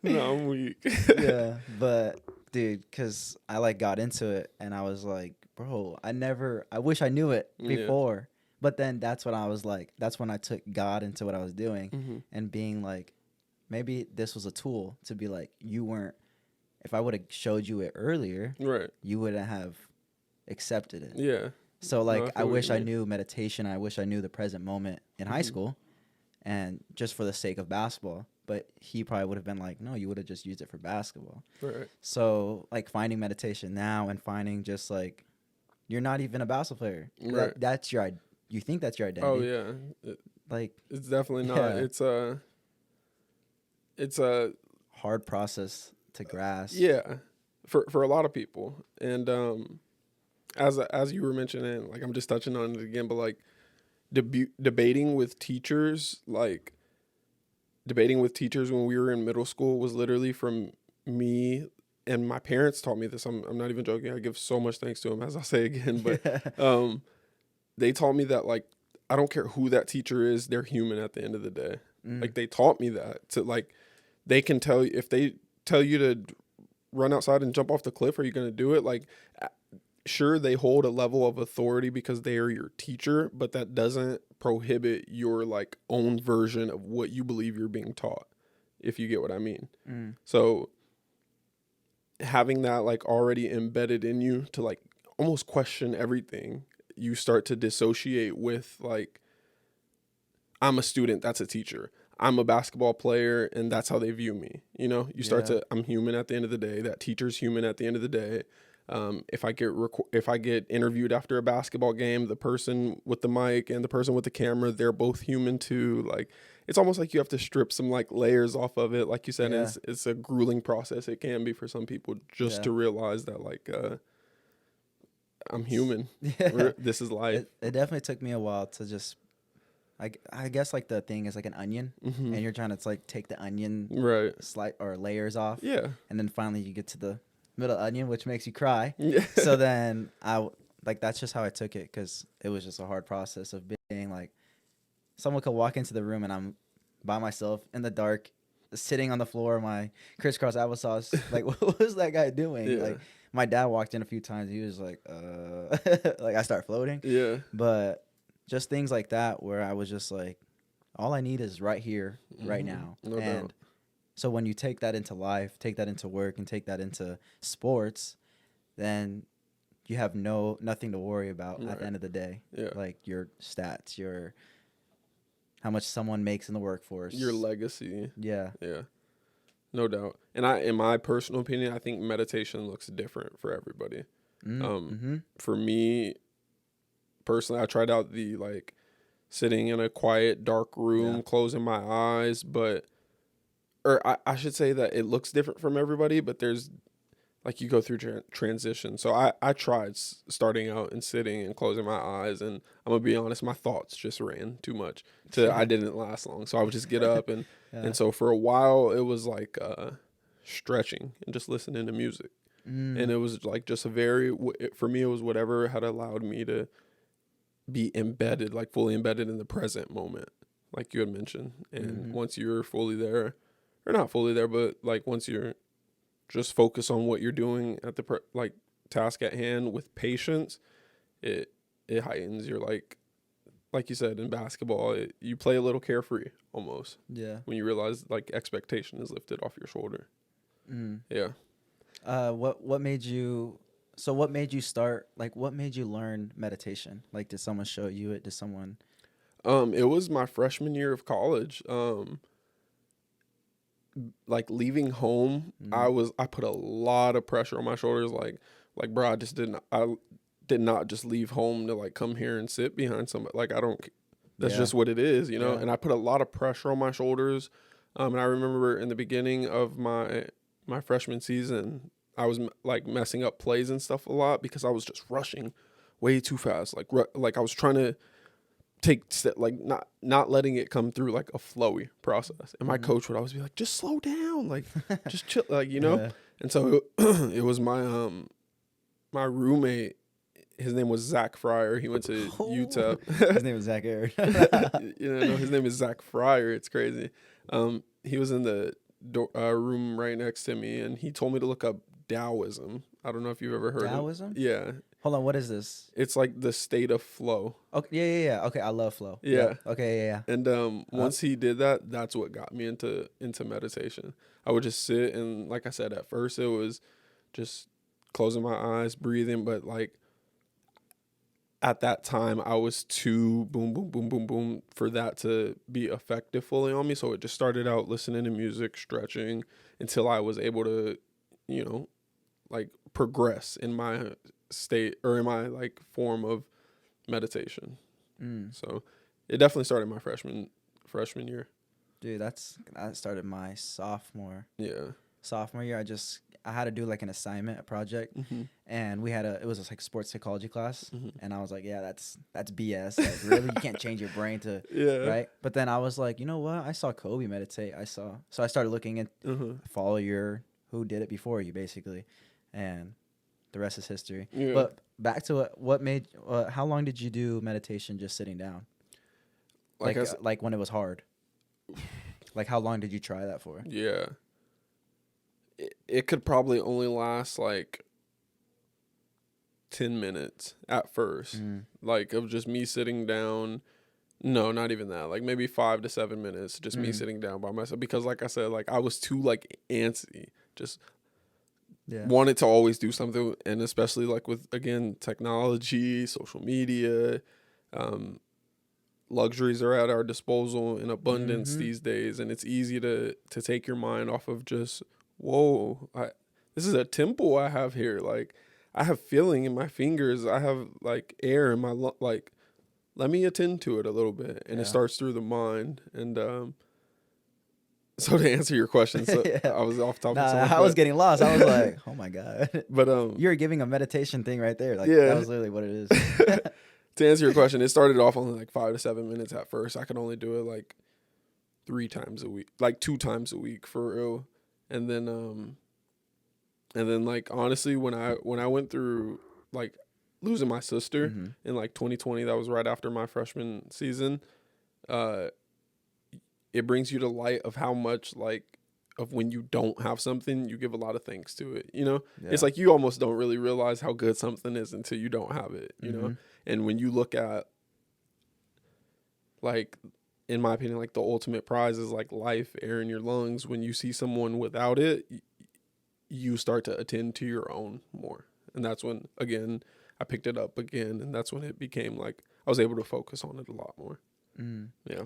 No, I'm weak. Yeah, but dude, because I like got into it and I was like, bro, I wish I knew it before. But then that's when I was like, that's when I took God into what I was doing and being like, maybe this was a tool to be like, you weren't, if I would have showed you it earlier, right, you wouldn't have accepted it. Yeah. So like, I wish I knew meditation. I wish I knew the present moment in high school, and just for the sake of basketball. But he probably would have been like, no, you would have just used it for basketball. Right. So like finding meditation now and finding just like, you're not even a basketball player. Right. That's you think that's your identity. Oh yeah. It's definitely not. Yeah. It's a hard process to grasp. Yeah. For a lot of people. And as you were mentioning, like I'm just touching on it again, but like debating with teachers, like debating with teachers when we were in middle school was literally from me, and my parents taught me this. I'm not even joking. I give so much thanks to them, as I'll say again, but they taught me that like I don't care who that teacher is, they're human at the end of the day. Like they taught me that, to like they can tell you, if they tell you to run outside and jump off the cliff, are you going to do it? Like sure, they hold a level of authority because they are your teacher, but that doesn't prohibit your like own version of what you believe you're being taught, if you get what I mean. So having that like already embedded in you to like almost question everything, you start to dissociate with like, I'm a student, that's a teacher. I'm a basketball player, and that's how they view me. You start to, I'm human at the end of the day. That teacher's human at the end of the day. If I get interviewed after a basketball game, the person with the mic and the person with the camera, they're both human too. Like it's almost like you have to strip some like layers off of it. Like you said, it's a grueling process. It can be for some people just to realize that like, I'm human. Yeah. This is life. It definitely took me a while to just, I guess like the thing is like an onion, and you're trying to like take the onion Right. or layers off. Yeah. And then finally you get to the middle onion, which makes you cry. Yeah. So then like that's just how I took it, because it was just a hard process of being like, someone could walk into the room and I'm by myself in the dark, sitting on the floor, my crisscross applesauce. Like, what was that guy doing? Yeah. Like, my dad walked in a few times. He was like, like I start floating. Yeah. But just things like that where I was just like, all I need is right here, right now. No and doubt. so when you take that into life, take that into work, and take that into sports, then you have nothing to worry about at the end of the day. Yeah. Like your stats, your how much someone makes in the workforce, Your legacy. Yeah. Yeah. No doubt. And in my personal opinion, I think meditation looks different for everybody. For me personally, I tried out the like sitting in a quiet, dark room, closing my eyes, or I should say that it looks different from everybody, but there's like you go through transition. So I tried starting out and sitting and closing my eyes, and I'm gonna be honest, my thoughts just ran too much. I didn't last long. So I would just get up and and so for a while it was like stretching and just listening to music, and it was like just for me it was whatever had allowed me to be embedded, like fully embedded in the present moment, like you had mentioned. And once you're fully there, or not fully there, but like once you're just focus on what you're doing at the task at hand with patience, it heightens your like you said in basketball, you play a little carefree almost. Yeah. When you realize like expectation is lifted off your shoulder. Yeah. What made you start, like what made you learn meditation? Like did someone show you it? Did someone It was my freshman year of college. Like leaving home, I put a lot of pressure on my shoulders. Like bro, I did not just leave home to like come here and sit behind somebody. Like that's just what it is, you know? Yeah. And I put a lot of pressure on my shoulders. And I remember in the beginning of my freshman season, I was like messing up plays and stuff a lot because I was just rushing way too fast. Like I was trying to like not letting it come through like a flowy process. And my coach would always be like, just slow down, like just chill, like, you know? Yeah. And so it was my roommate, his name was Zach Fryer. He went to UTEP. His name is Zachary Aird. No, his name is Zach Fryer. It's crazy. He was in the room right next to me, and he told me to look up Taoism. I don't know if you've ever heard Taoism? Yeah. Hold on, what is this? It's like the state of flow. Okay, yeah. Okay, I love flow. Yeah. Yep. Okay, yeah. And once he did that, that's what got me into meditation. I would just sit, and like I said, at first it was just closing my eyes, breathing, but like at that time I was too boom, boom, boom, boom, boom for that to be effective fully on me. So it just started out listening to music, stretching until I was able to, you know, like progress in my state or in my like form of meditation. So it definitely started my freshman year. Dude, that started my sophomore year. I had to do like an assignment, a project, and it was just like sports psychology class, and I was like, yeah, that's BS. Like, really, you can't change your brain to right. But then I was like, you know what? I saw Kobe meditate. So I started looking at follow who did it before you, basically, and the rest is history. Yeah. But back to what made how long did you do meditation just sitting down? Like when it was hard. Like how long did you try that for? Yeah. It could probably only last like 10 minutes at first. Like of just me sitting down. No, not even that. Like maybe 5 to 7 minutes, just me sitting down by myself. Because like I said, like I was too like antsy. Just wanted to always do something. And especially like with, again, technology, social media, luxuries are at our disposal in abundance these days. And it's easy to take your mind off of just, whoa, this is a temple I have here. Like I have feeling in my fingers. I have like air in my like, let me attend to it a little bit. And it starts through the mind. And So to answer your question, so Yeah. I was off topic. Nah, so much, I was getting lost. I was like, oh my God. but You're giving a meditation thing right there. Like, yeah. that was literally what it is. To answer your question, it started off only like 5 to 7 minutes at first. I could only do it like 3 times a week, like 2 times a week for real. And then like honestly, when I went through like losing my sister in like 2020, that was right after my freshman season. It brings you to light of how much like of when you don't have something, you give a lot of thanks to it. You know, it's like you almost don't really realize how good something is until you don't have it. You know, and when you look at like, in my opinion, like the ultimate prize is like life, air in your lungs. When you see someone without it, you start to attend to your own more. And that's when, again, I picked it up again. And that's when it became like, I was able to focus on it a lot more. Yeah.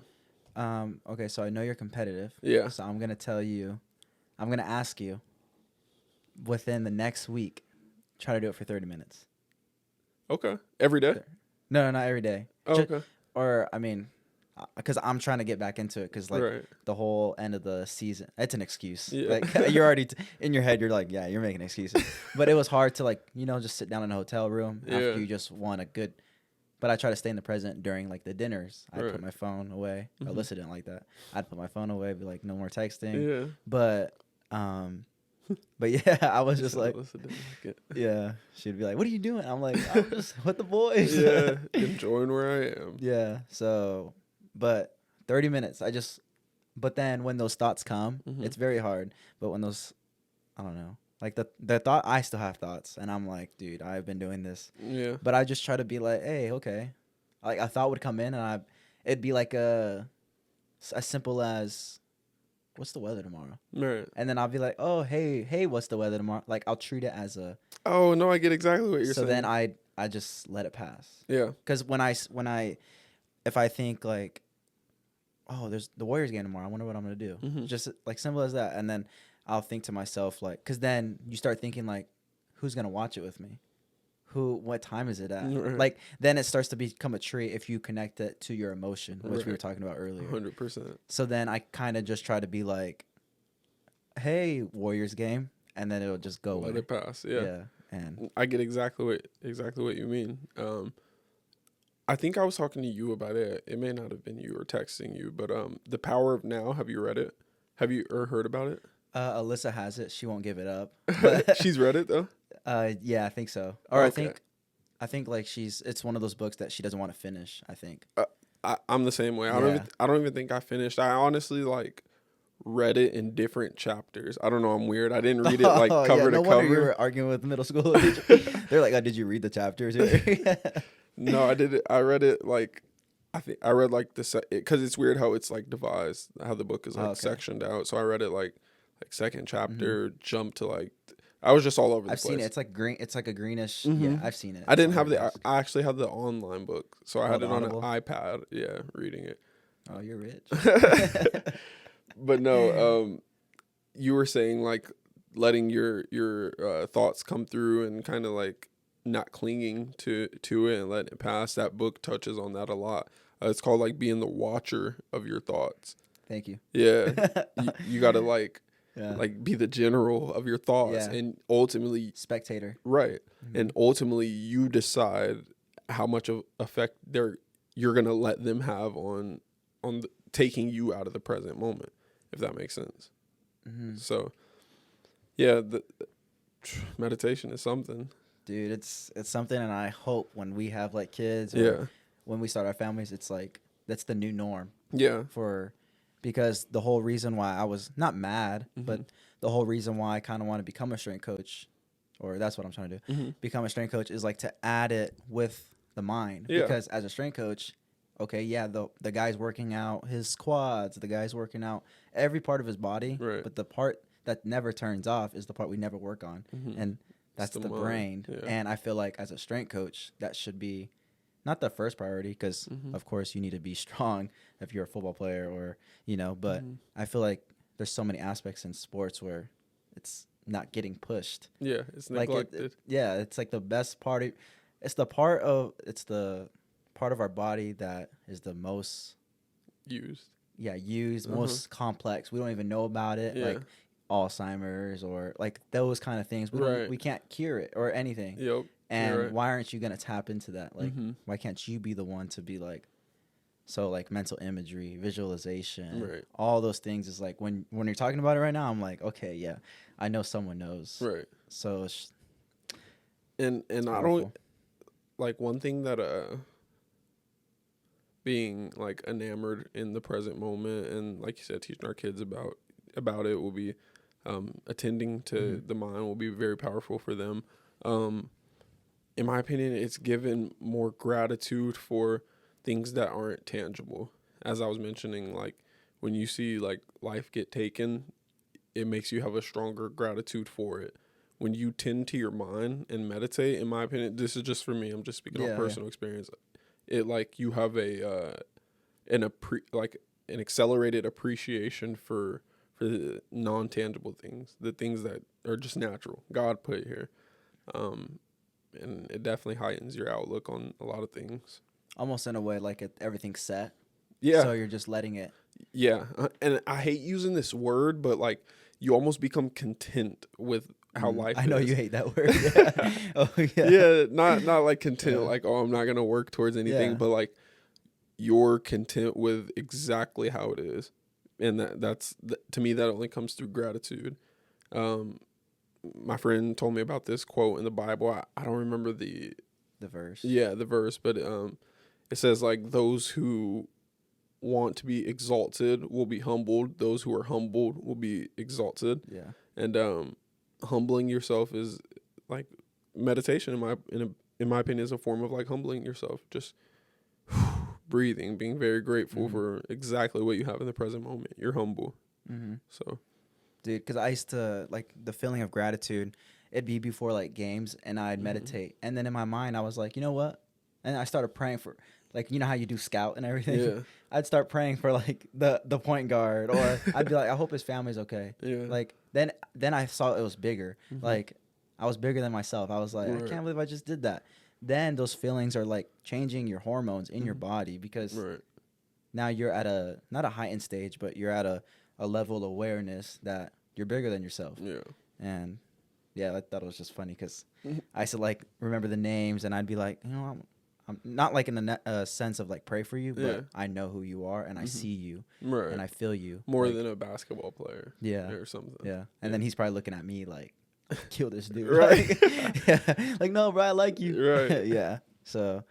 Okay, so I know you're competitive. Yeah. So I'm going to ask you within the next week, try to do it for 30 minutes. Okay. Every day? No, not every day. Oh, okay. Or, I mean, because I'm trying to get back into it because, like, the whole end of the season, it's an excuse. Yeah. Like, you're already, in your head, you're like, yeah, you're making excuses. But it was hard to, like, just sit down in a hotel room after you just won a good. But I try to stay in the present during, like, the dinners. I'd put my phone away. Alyssa didn't like that. I'd put my phone away, be like, no more texting. Yeah. But yeah, I was just like, Alyssa didn't like it. yeah. She'd be like, what are you doing? I'm like, I'm just with the boys. Yeah, enjoying where I am. Yeah, so, but 30 minutes, but then when those thoughts come, it's very hard. But when those, I don't know. Like the thought, I still have thoughts, and I'm like, dude, I've been doing this. Yeah. But I just try to be like, hey, okay. Like a thought would come in, and it'd be like as simple as, what's the weather tomorrow? Right. And then I'll be like, oh, hey, what's the weather tomorrow? Like I'll treat it as a. Oh no, I get exactly what you're saying. So then I just let it pass. Yeah. Because if I think like, oh, there's the Warriors game tomorrow, I wonder what I'm gonna do. Just like simple as that, and then I'll think to myself like, because then you start thinking like, who's gonna watch it with me? What time is it at? Right. Like then it starts to become a trait if you connect it to your emotion, which we were talking about earlier. 100%. So then I kind of just try to be like, hey, Warriors game, and then it'll just go away. Let it pass. Yeah. And I get exactly what you mean. I think I was talking to you about it. It may not have been you or texting you, but The Power of Now. Have you read it? Have you heard about it? Alyssa has it. She won't give it up. She's read it though. Yeah, I think so. Or okay. I think like it's one of those books that she doesn't want to finish. I think. I'm the same way. I don't even think I finished. I honestly like read it in different chapters. I don't know. I'm weird. I didn't read it like cover to cover. You were arguing with middle school. They're like, oh, did you read the chapters? No, I did it. I read it like. I think I read like because it's weird how it's like devised, how the book is like sectioned out. So I read it like second chapter, jump to like. I was just all over the place. I've seen it. It's like green. It's like a greenish. Yeah, I've seen it. I didn't have I actually had the online book, so I had it on an Audible? iPad. Yeah, reading it. Oh, you're rich. But no, you were saying like letting your thoughts come through and kind of like not clinging to it and letting it pass. That book touches on that a lot. It's called like being the watcher of your thoughts. Thank you. Yeah, you got to like be the general of your thoughts and ultimately spectator. Right, and ultimately you decide how much of effect you're gonna let them have on taking you out of the present moment, if that makes sense. So, yeah, the meditation is something. Dude, it's something, and I hope when we have like kids, when we start our families, it's like that's the new norm. Yeah. Because the whole reason why I was not mad, but the whole reason why I kind of want to become a strength coach, or that's what I'm trying to do, become a strength coach, is like to add it with the mind. Yeah. Because as a strength coach, okay, the guy's working out his quads, the guy's working out every part of his body, but the part that never turns off is the part we never work on, and that's the brain. Yeah. And I feel like as a strength coach, that should be not the first priority, because of course you need to be strong if you're a football player, or but I feel like there's so many aspects in sports where it's not getting pushed. Yeah, it's neglected. It's like the best part. It's the part of our body that is the most used. used, most complex. We don't even know about it, like Alzheimer's or like those kind of things. We can't cure it or anything. Yep. And why aren't you gonna tap into that? Like, why can't you be the one to be like, so like mental imagery, visualization, all those things is like when you're talking about it right now, I'm like, okay, yeah, I know someone knows. Right. So it's and I don't like one thing that being like enamored in the present moment and like you said, teaching our kids about it will be attending to the mind will be very powerful for them. In my opinion, it's given more gratitude for things that aren't tangible. As I was mentioning, like when you see like life get taken, it makes you have a stronger gratitude for it. When you tend to your mind and meditate, in my opinion, this is just for me, I'm just speaking on personal experience. It like you have an accelerated appreciation for the non-tangible things, the things that are just natural. God put here. And it definitely heightens your outlook on a lot of things. Almost in a way like everything's set. Yeah. So you're just letting it. Yeah. And I hate using this word, but like you almost become content with how life is. I know you hate that word. Yeah. Oh, yeah. Yeah. Not like content, like, oh, I'm not going to work towards anything, but like you're content with exactly how it is. And that's to me, that only comes through gratitude. My friend told me about this quote in the Bible. I don't remember the verse. Yeah, the verse, but it says like those who want to be exalted will be humbled. Those who are humbled will be exalted. Yeah. And humbling yourself is like meditation in my opinion is a form of like humbling yourself. Just breathing, being very grateful for exactly what you have in the present moment. You're humble. So dude, because I used to, like, the feeling of gratitude, it'd be before, like, games, and I'd meditate. And then in my mind, I was like, you know what? And I started praying for, like, you know how you do scout and everything? Yeah. I'd start praying for, like, the point guard, or I'd be like, I hope his family's okay. Yeah. Like, then I saw it was bigger. Like, I was bigger than myself. I was like, I can't believe I just did that. Then those feelings are, like, changing your hormones in your body, because now you're at not a heightened stage, but you're at a level of awareness that you're bigger than yourself. Yeah. And I thought it was just funny because I used to like remember the names, and I'd be like, you know, I'm not like in a sense of like pray for you, but I know who you are, and I see you, and I feel you more like, than a basketball player, or something. Yeah, and then he's probably looking at me like, kill this dude, right? Like, no, bro, I like you, right? Yeah. So,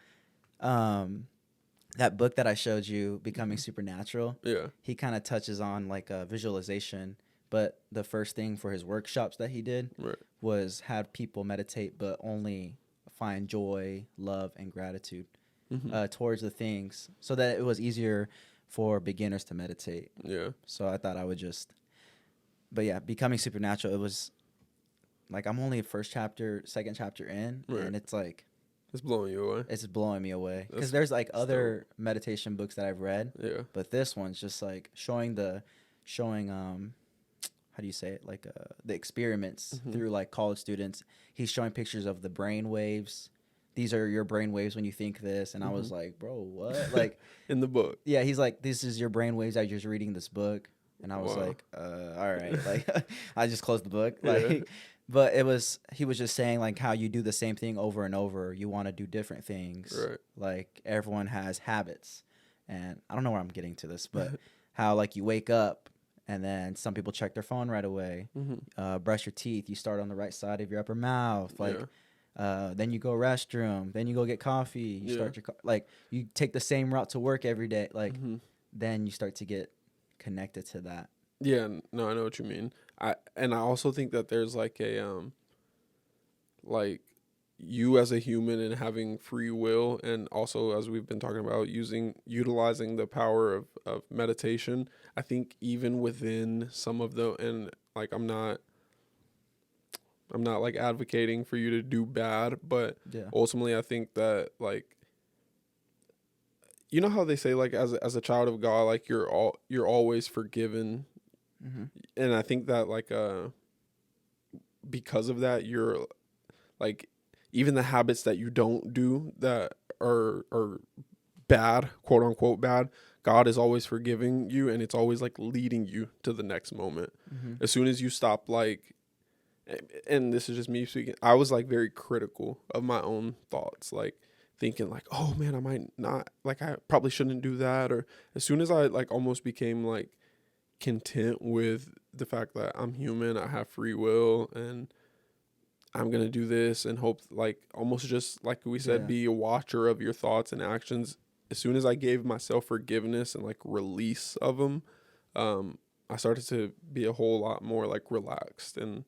that book that I showed you, Becoming Supernatural, he kind of touches on like visualization, but the first thing for his workshops that he did was have people meditate, but only find joy, love, and gratitude towards the things, so that it was easier for beginners to meditate. Yeah. So I thought I would but yeah, Becoming Supernatural, it was like, I'm only second chapter in, and it's like, it's blowing you away. It's blowing me away. Because there's like other meditation books that I've read. Yeah. But this one's just like showing how do you say it? Like the experiments through like college students. He's showing pictures of the brain waves. These are your brain waves when you think this. And I was like, bro, what? Like, in the book. Yeah, he's like, this is your brain waves as you're just reading this book. And I was like, all right. Like, I just closed the book. Like, but he was just saying like how you do the same thing over and over. You want to do different things. Right. Like, everyone has habits. And I don't know where I'm getting to this, but how like you wake up and then some people check their phone right away. Brush your teeth. You start on the right side of your upper mouth. Like, then you go restroom. Then you go get coffee. You start like you take the same route to work every day. Like, then you start to get connected to that. Yeah, no, I know what you mean. I also think that there's like a like you as a human and having free will, and also, as we've been talking about, utilizing the power of meditation. I think even within some of the, and like I'm not like advocating for you to do bad, but ultimately I think that, like, you know how they say like as a child of God, like you're always forgiven. And I think that like because of that, you're like, even the habits that you don't do that are bad, quote unquote bad, God is always forgiving you, and it's always like leading you to the next moment. As soon as you stop, like, and this is just me speaking, I was like very critical of my own thoughts, like thinking like, oh man, I might not, like, I probably shouldn't do that. Or as soon as I like almost became like content with the fact that I'm human, I have free will, and I'm going to do this and hope, like, almost just like we said, be a watcher of your thoughts and actions. As soon as I gave myself forgiveness and like release of them, I started to be a whole lot more like relaxed and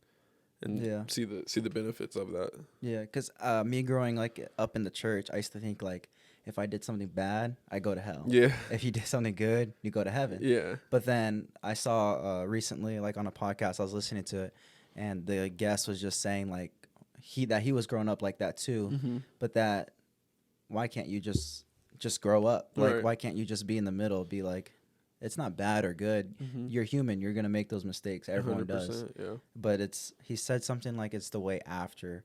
see the benefits of that. Yeah, because me growing like up in the church, I used to think like if I did something bad, I go to hell. Yeah. If you did something good, you go to heaven. Yeah. But then I saw recently, like on a podcast, I was listening to it, and the guest was just saying like he was growing up like that too, but that why can't you just grow up? Like why can't you just be in the middle? Be like, it's not bad or good. You're human. You're gonna make those mistakes. Everyone does. Yeah. But he said something like it's the way after.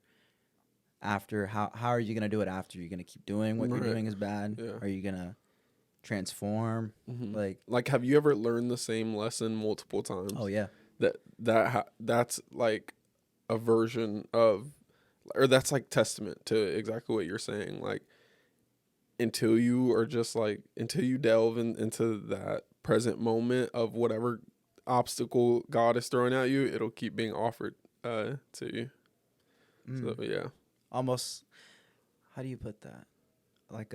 How are you gonna do it after? You're gonna keep doing what you're doing is bad? Yeah. Are you gonna transform? Like have you ever learned the same lesson multiple times? Oh yeah. That's like a version of, or that's like testament to exactly what you're saying. Like until you delve into that present moment of whatever obstacle God is throwing at you, it'll keep being offered to you. So yeah. Almost, how do you put that? Like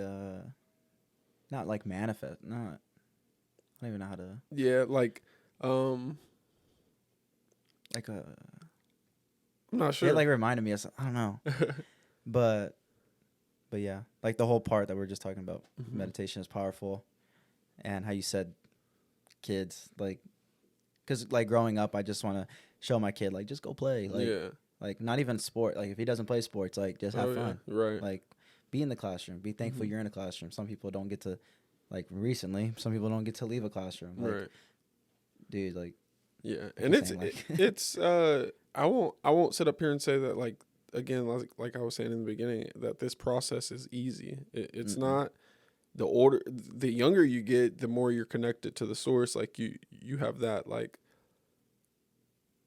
not like manifest. Not. I don't even know how to. Yeah, like like a. I'm not sure. It like reminded me of something. I don't know. but yeah, like the whole part that we are just talking about, meditation is powerful, and how you said, kids, like, because like growing up, I just want to show my kid like just go play, like, like not even sport, like if he doesn't play sports, like just have fun, right? Like be in the classroom, be thankful you're in a classroom. Some people don't get to, like recently, some people don't get to leave a classroom, like, dude, like. Yeah, and it's I won't sit up here and say that, like, again, like I was saying in the beginning, that this process is easy. It's not. The order, the younger you get, the more you're connected to the source. Like you have that like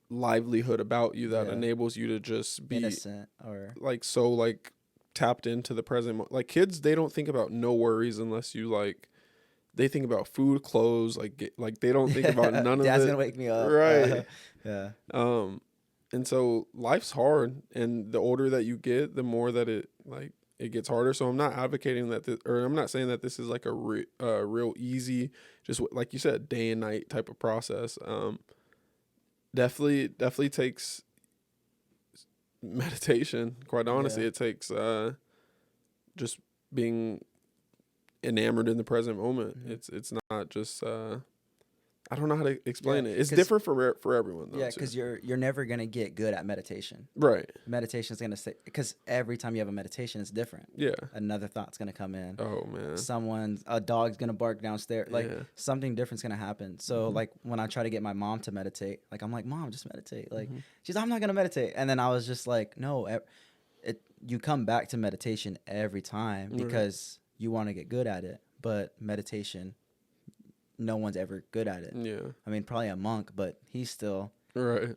livelihood about you that enables you to just be innocent or like so like tapped into the present. Like kids, they don't think about no worries unless you like. They think about food, clothes, like they don't think about none of it. Dad's gonna wake me up, right? Yeah. And so life's hard, and the older that you get, the more that it gets harder. So I'm not advocating that, or I'm not saying that this is like a real easy, just like you said, day and night type of process. Definitely takes meditation. Quite honestly, it takes just being enamored in the present moment. It's not just I don't know how to explain it. It's different for everyone though. Yeah, because you're never gonna get good at meditation. Right. Meditation is gonna say, because every time you have a meditation, it's different. Yeah. Another thought's gonna come in. Oh man. A dog's gonna bark downstairs. Like something different's gonna happen. So like when I try to get my mom to meditate, like I'm like, Mom, just meditate. Like she's, I'm not gonna meditate. And then I was just like, no, you come back to meditation every time because you want to get good at it. But meditation, no one's ever good at it. Yeah. I mean, probably a monk, but he's still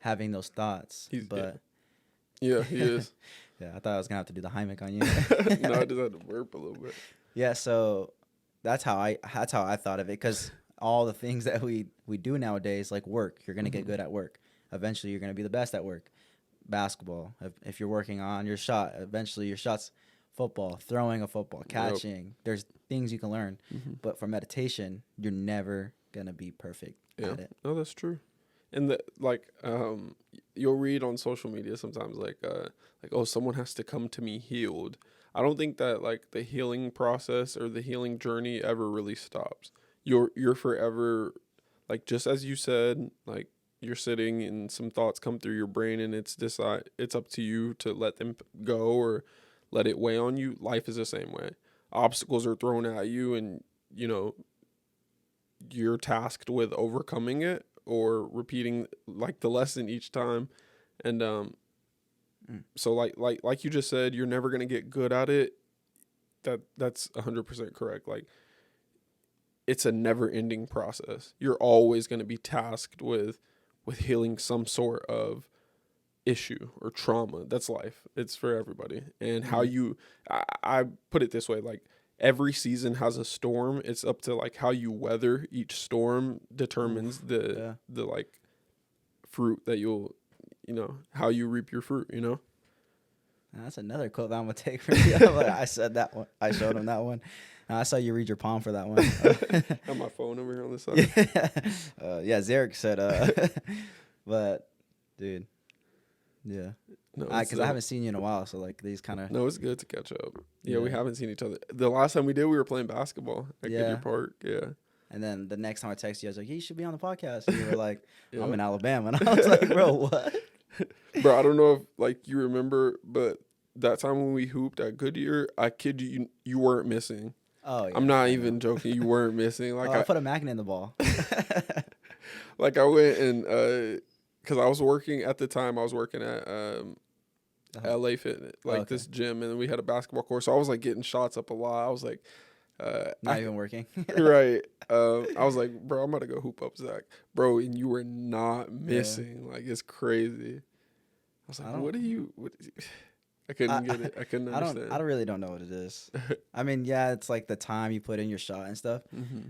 having those thoughts. Yeah, he is. Yeah, I thought I was gonna have to do the Heimlich on you. No, I just had to burp a little bit. Yeah, so that's how I thought of it, because all the things that we do nowadays, like work, you're gonna get good at work. Eventually, you're gonna be the best at work. Basketball, if you're working on your shot, eventually your shots. Football, throwing a football, catching. There's things you can learn, but for meditation, you're never gonna be perfect at it. No, that's true. And you'll read on social media sometimes like oh, someone has to come to me healed. I don't think that like the healing process or the healing journey ever really stops. You're forever, like, just as you said, like, you're sitting and some thoughts come through your brain and it's up to you to let them go or let it weigh on you. Life is the same way. Obstacles are thrown at you and, you're tasked with overcoming it or repeating like the lesson each time. And so like you just said, you're never going to get good at it. That's 100% correct. Like it's a never-ending process. You're always going to be tasked with healing some sort of issue or trauma. That's life. It's for everybody. And how you, I put it this way, like every season has a storm. It's up to like how you weather each storm determines the like fruit that you'll, how you reap your fruit, That's another quote that I'm gonna take from you. I said that one. I showed him that one. I saw you read your palm for that one. Have my phone over here on the side. Yeah, Zareq said, but dude, yeah. No, Because I haven't seen you in a while, so like these kind of. No, it's good to catch up. Yeah, we haven't seen each other. The last time we did, we were playing basketball at Goodyear Park. Yeah. And then the next time I texted you, I was like, "Hey, you should be on the podcast." And you were like, "I'm in Alabama," and I was like, "Bro, what?" Bro, I don't know if like you remember, but that time when we hooped at Goodyear, I kid you, you weren't missing. Oh, yeah. I'm not even joking. You weren't missing. Like I put a magnet in the ball. Like I went and because I was working at the time, I was working at LA Fitness, like this gym, and we had a basketball court. So I was like getting shots up a lot. I was like, not even working. Right. I was like, bro, I'm about to go hoop up Zach, bro, and you were not missing. Like it's crazy. I was like, what are you? What is I couldn't get it. I couldn't understand. I really don't know what it is. I mean, yeah, it's like the time you put in your shot and stuff.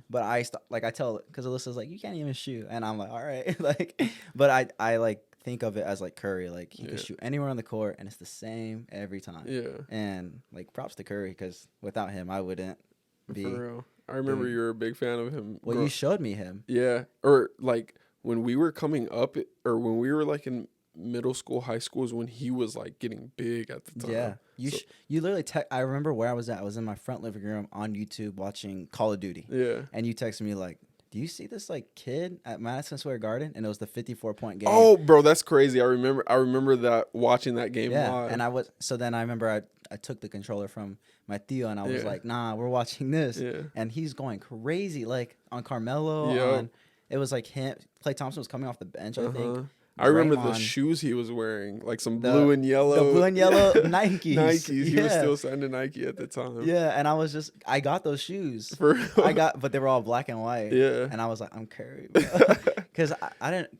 But I tell, because Alyssa's like, you can't even shoot, and I'm like, all right, like, but I like think of it as like Curry, like he could shoot anywhere on the court, and it's the same every time. Yeah. And like props to Curry, because without him, I wouldn't be. For real. I remember you were a big fan of him. Well, you showed me him. Yeah, or like when we were coming up, or when we were like in middle school, high school is when he was like getting big at the time. Yeah, you literally I remember where I was at. I was in my front living room on YouTube watching Call of Duty. Yeah, and you texted me like, "Do you see this like kid at Madison Square Garden?" And it was the 54-point game. Oh, bro, that's crazy. I remember that, watching that game live. And then I remember I took the controller from my Theo and I was like, "Nah, we're watching this." Yeah. And he's going crazy like on Carmelo. It was like him. Klay Thompson was coming off the bench, I think. I remember the shoes he was wearing, like some blue and yellow. The blue and yellow Nikes. Nikes. He was still signing Nike at the time. Yeah, and I got those shoes. For real? But they were all black and white. Yeah. And I was like, I'm Curry. Because I didn't,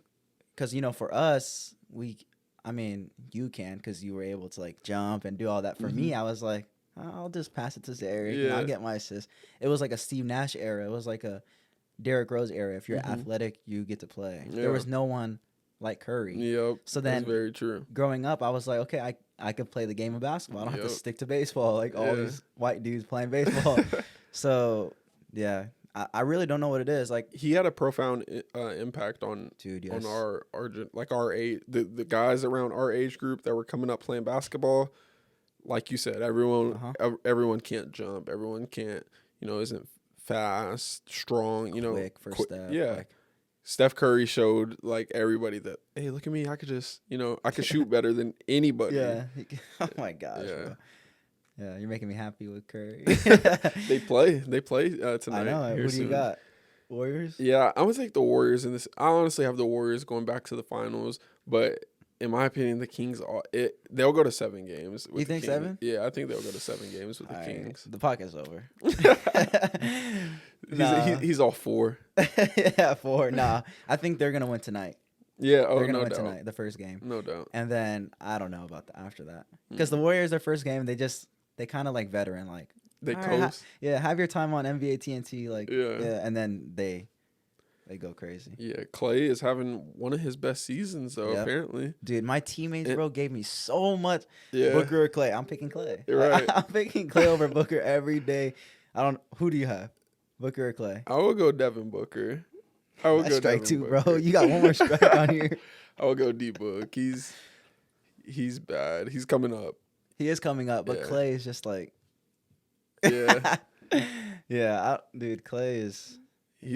because, for us, you can, because you were able to like jump and do all that. For me, I was like, I'll just pass it to Zareq and I'll get my assist. It was like a Steve Nash era. It was like a Derrick Rose era. If you're athletic, you get to play. Yeah. There was no one like Curry. Yep. So then, that's very true. Growing up, I was like, okay, I could play the game of basketball. I don't have to stick to baseball like all these white dudes playing baseball. So, yeah, I really don't know what it is. Like he had a profound impact on on our age, the guys around our age group that were coming up playing basketball. Like you said, everyone can't jump. Everyone can't, isn't fast, strong. Quick first step. Yeah. Like, Steph Curry showed like everybody that, hey, look at me, I could just, I could shoot better than anybody. Yeah. Oh my gosh. Yeah. Bro. Yeah, you're making me happy with Curry. They play tonight. I know. Who do you got? Warriors? Yeah, I'm gonna take the Warriors in this. I honestly have the Warriors going back to the finals, but in my opinion, the Kings they'll go to 7 games. You think 7? Yeah, I think they'll go to 7 games with the Kings. The podcast's over. He's all 4. Yeah, 4. Nah, I think they're gonna win tonight. Yeah, they're gonna win tonight, the first game. No doubt. And then I don't know about after that, because the Warriors, their first game, they kind of like veteran, like they coast. Have your time on NBA TNT, like and then they go crazy. Yeah, Klay is having one of his best seasons, though, apparently. Dude, my teammates, bro, gave me so much Booker or Klay. I'm picking Klay. You're right. I'm picking Klay over Booker every day. Who do you have? Booker or Klay? I will go Devin Booker. I will go strike Devin 2, Booker. Bro. You got one more strike on here. I will go D-Book. He's bad. He's coming up. He is coming up, but Klay is just like... Yeah. Dude, Klay is...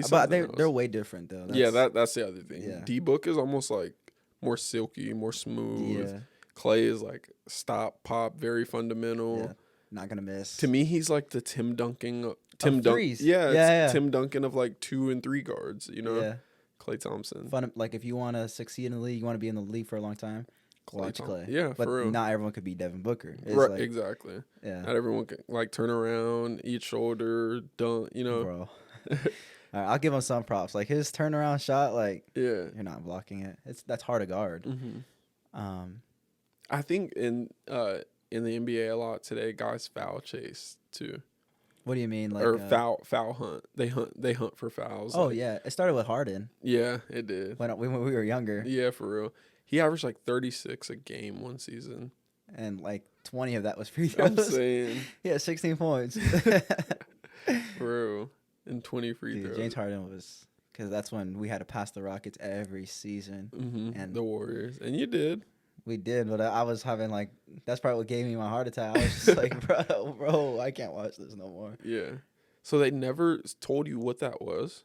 But they're way different though. That's the other thing. Yeah. D-Book is almost like more silky, more smooth. Yeah. Klay is like stop, pop, very fundamental. Yeah. Not gonna miss. To me, he's like the Tim Duncan. Tim Duncan. Yeah. Tim Duncan of like 2 and 3 guards. Yeah. Klay Thompson. Fun. Like if you want to succeed in the league, you want to be in the league for a long time. Watch Klay. Yeah, but for real. Not everyone could be Devin Booker. Right, like, exactly. Yeah. Not everyone can like turn around, eat shoulder, dunk. Bro. All right, I'll give him some props. Like his turnaround shot, like Yeah. you're not blocking it. That's hard to guard. Mm-hmm. I think in the NBA a lot today, guys foul chase too. What do you mean, like or foul hunt? They hunt for fouls. Oh yeah, it started with Harden. Yeah, it did. When we were younger. Yeah, for real. He averaged like 36 a game one season, and like 20 of that was free throws. I'm saying. Yeah, 16 points. Bro, and 20 free throws. James Harden was, because that's when we had to pass the Rockets every season. And the Warriors, and you did. We did, but I was having like, that's probably what gave me my heart attack. I was just like, bro, I can't watch this no more. Yeah. So they never told you what that was?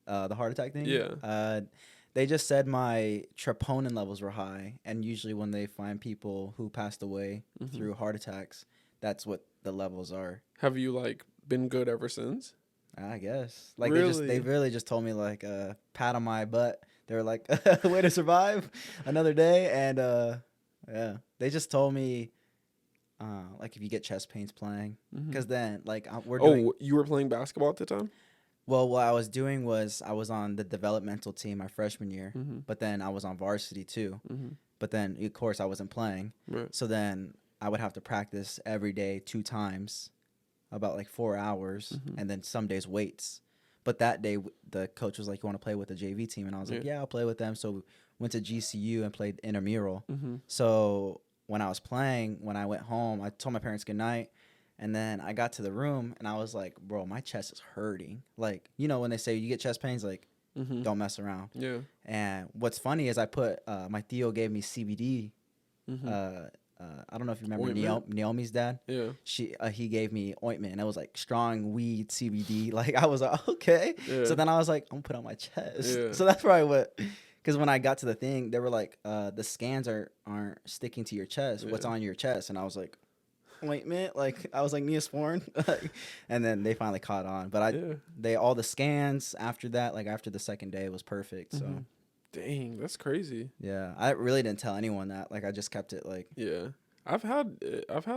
The heart attack thing? Yeah. They just said my troponin levels were high, and usually when they find people who passed away through heart attacks, that's what the levels are. Have you like been good ever since? I guess. Like really? they really just told me like pat on my butt. They were like, way to survive another day. And yeah, they just told me like if you get chest pains playing, because then like we're doing. Oh, you were playing basketball at the time? Well, what I was doing was I was on the developmental team my freshman year, but then I was on varsity too. But then of course I wasn't playing. Right. So then I would have to practice every day 2 times, about like 4 hours, and then some days weights. But that day, the coach was like, "You want to play with the JV team?" And I was like, "Yeah, I'll play with them." So we went to GCU and played intramural. So when I was playing, when I went home, I told my parents goodnight. And then I got to the room, and I was like, "Bro, my chest is hurting." Like, you know when they say you get chest pains, like, don't mess around. Yeah. And what's funny is I put, my Theo gave me CBD. I don't know if you remember Naomi's dad. Yeah. He gave me ointment, and it was like strong weed CBD. Like I was like, okay. Yeah. So then I was like, I'm gonna put it on my chest. Yeah. So that's probably what. Because when I got to the thing, they were like, the scans aren't sticking to your chest. What's on your chest? And I was like, ointment. Like I was like Neosporin. And then they finally caught on. But all the scans after that, like after the second day, was perfect. So. Dang, that's crazy. Yeah, I really didn't tell anyone that. Like, I just kept it like. Yeah, I've had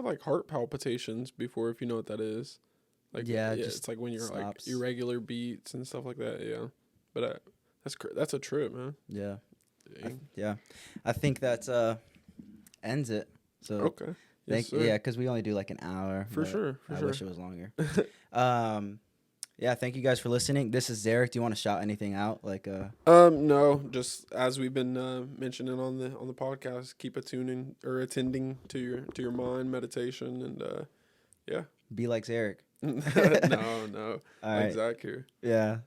like heart palpitations before, if you know what that is. Like, yeah, it's like when you're like irregular beats and stuff like that. Yeah, but that's a trip, man. Yeah, I think that ends it. So okay, yeah, because we only do like an hour. For sure. I wish it was longer. Yeah, thank you guys for listening. This is Zareq. Do you want to shout anything out? Like no, just as we've been mentioning on the podcast, keep attending to your mind, meditation, and yeah. Be like Zareq. No. All right. Like Zachary. Yeah.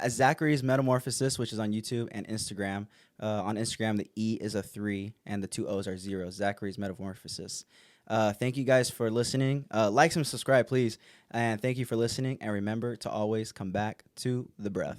Zachary's Metamorphosis, which is on YouTube and Instagram. On Instagram, the E is a 3 and the 2 O's are 0. Zachary's Metamorphosis. Thank you guys for listening. Like and subscribe, please. And thank you for listening. And remember to always come back to the breath.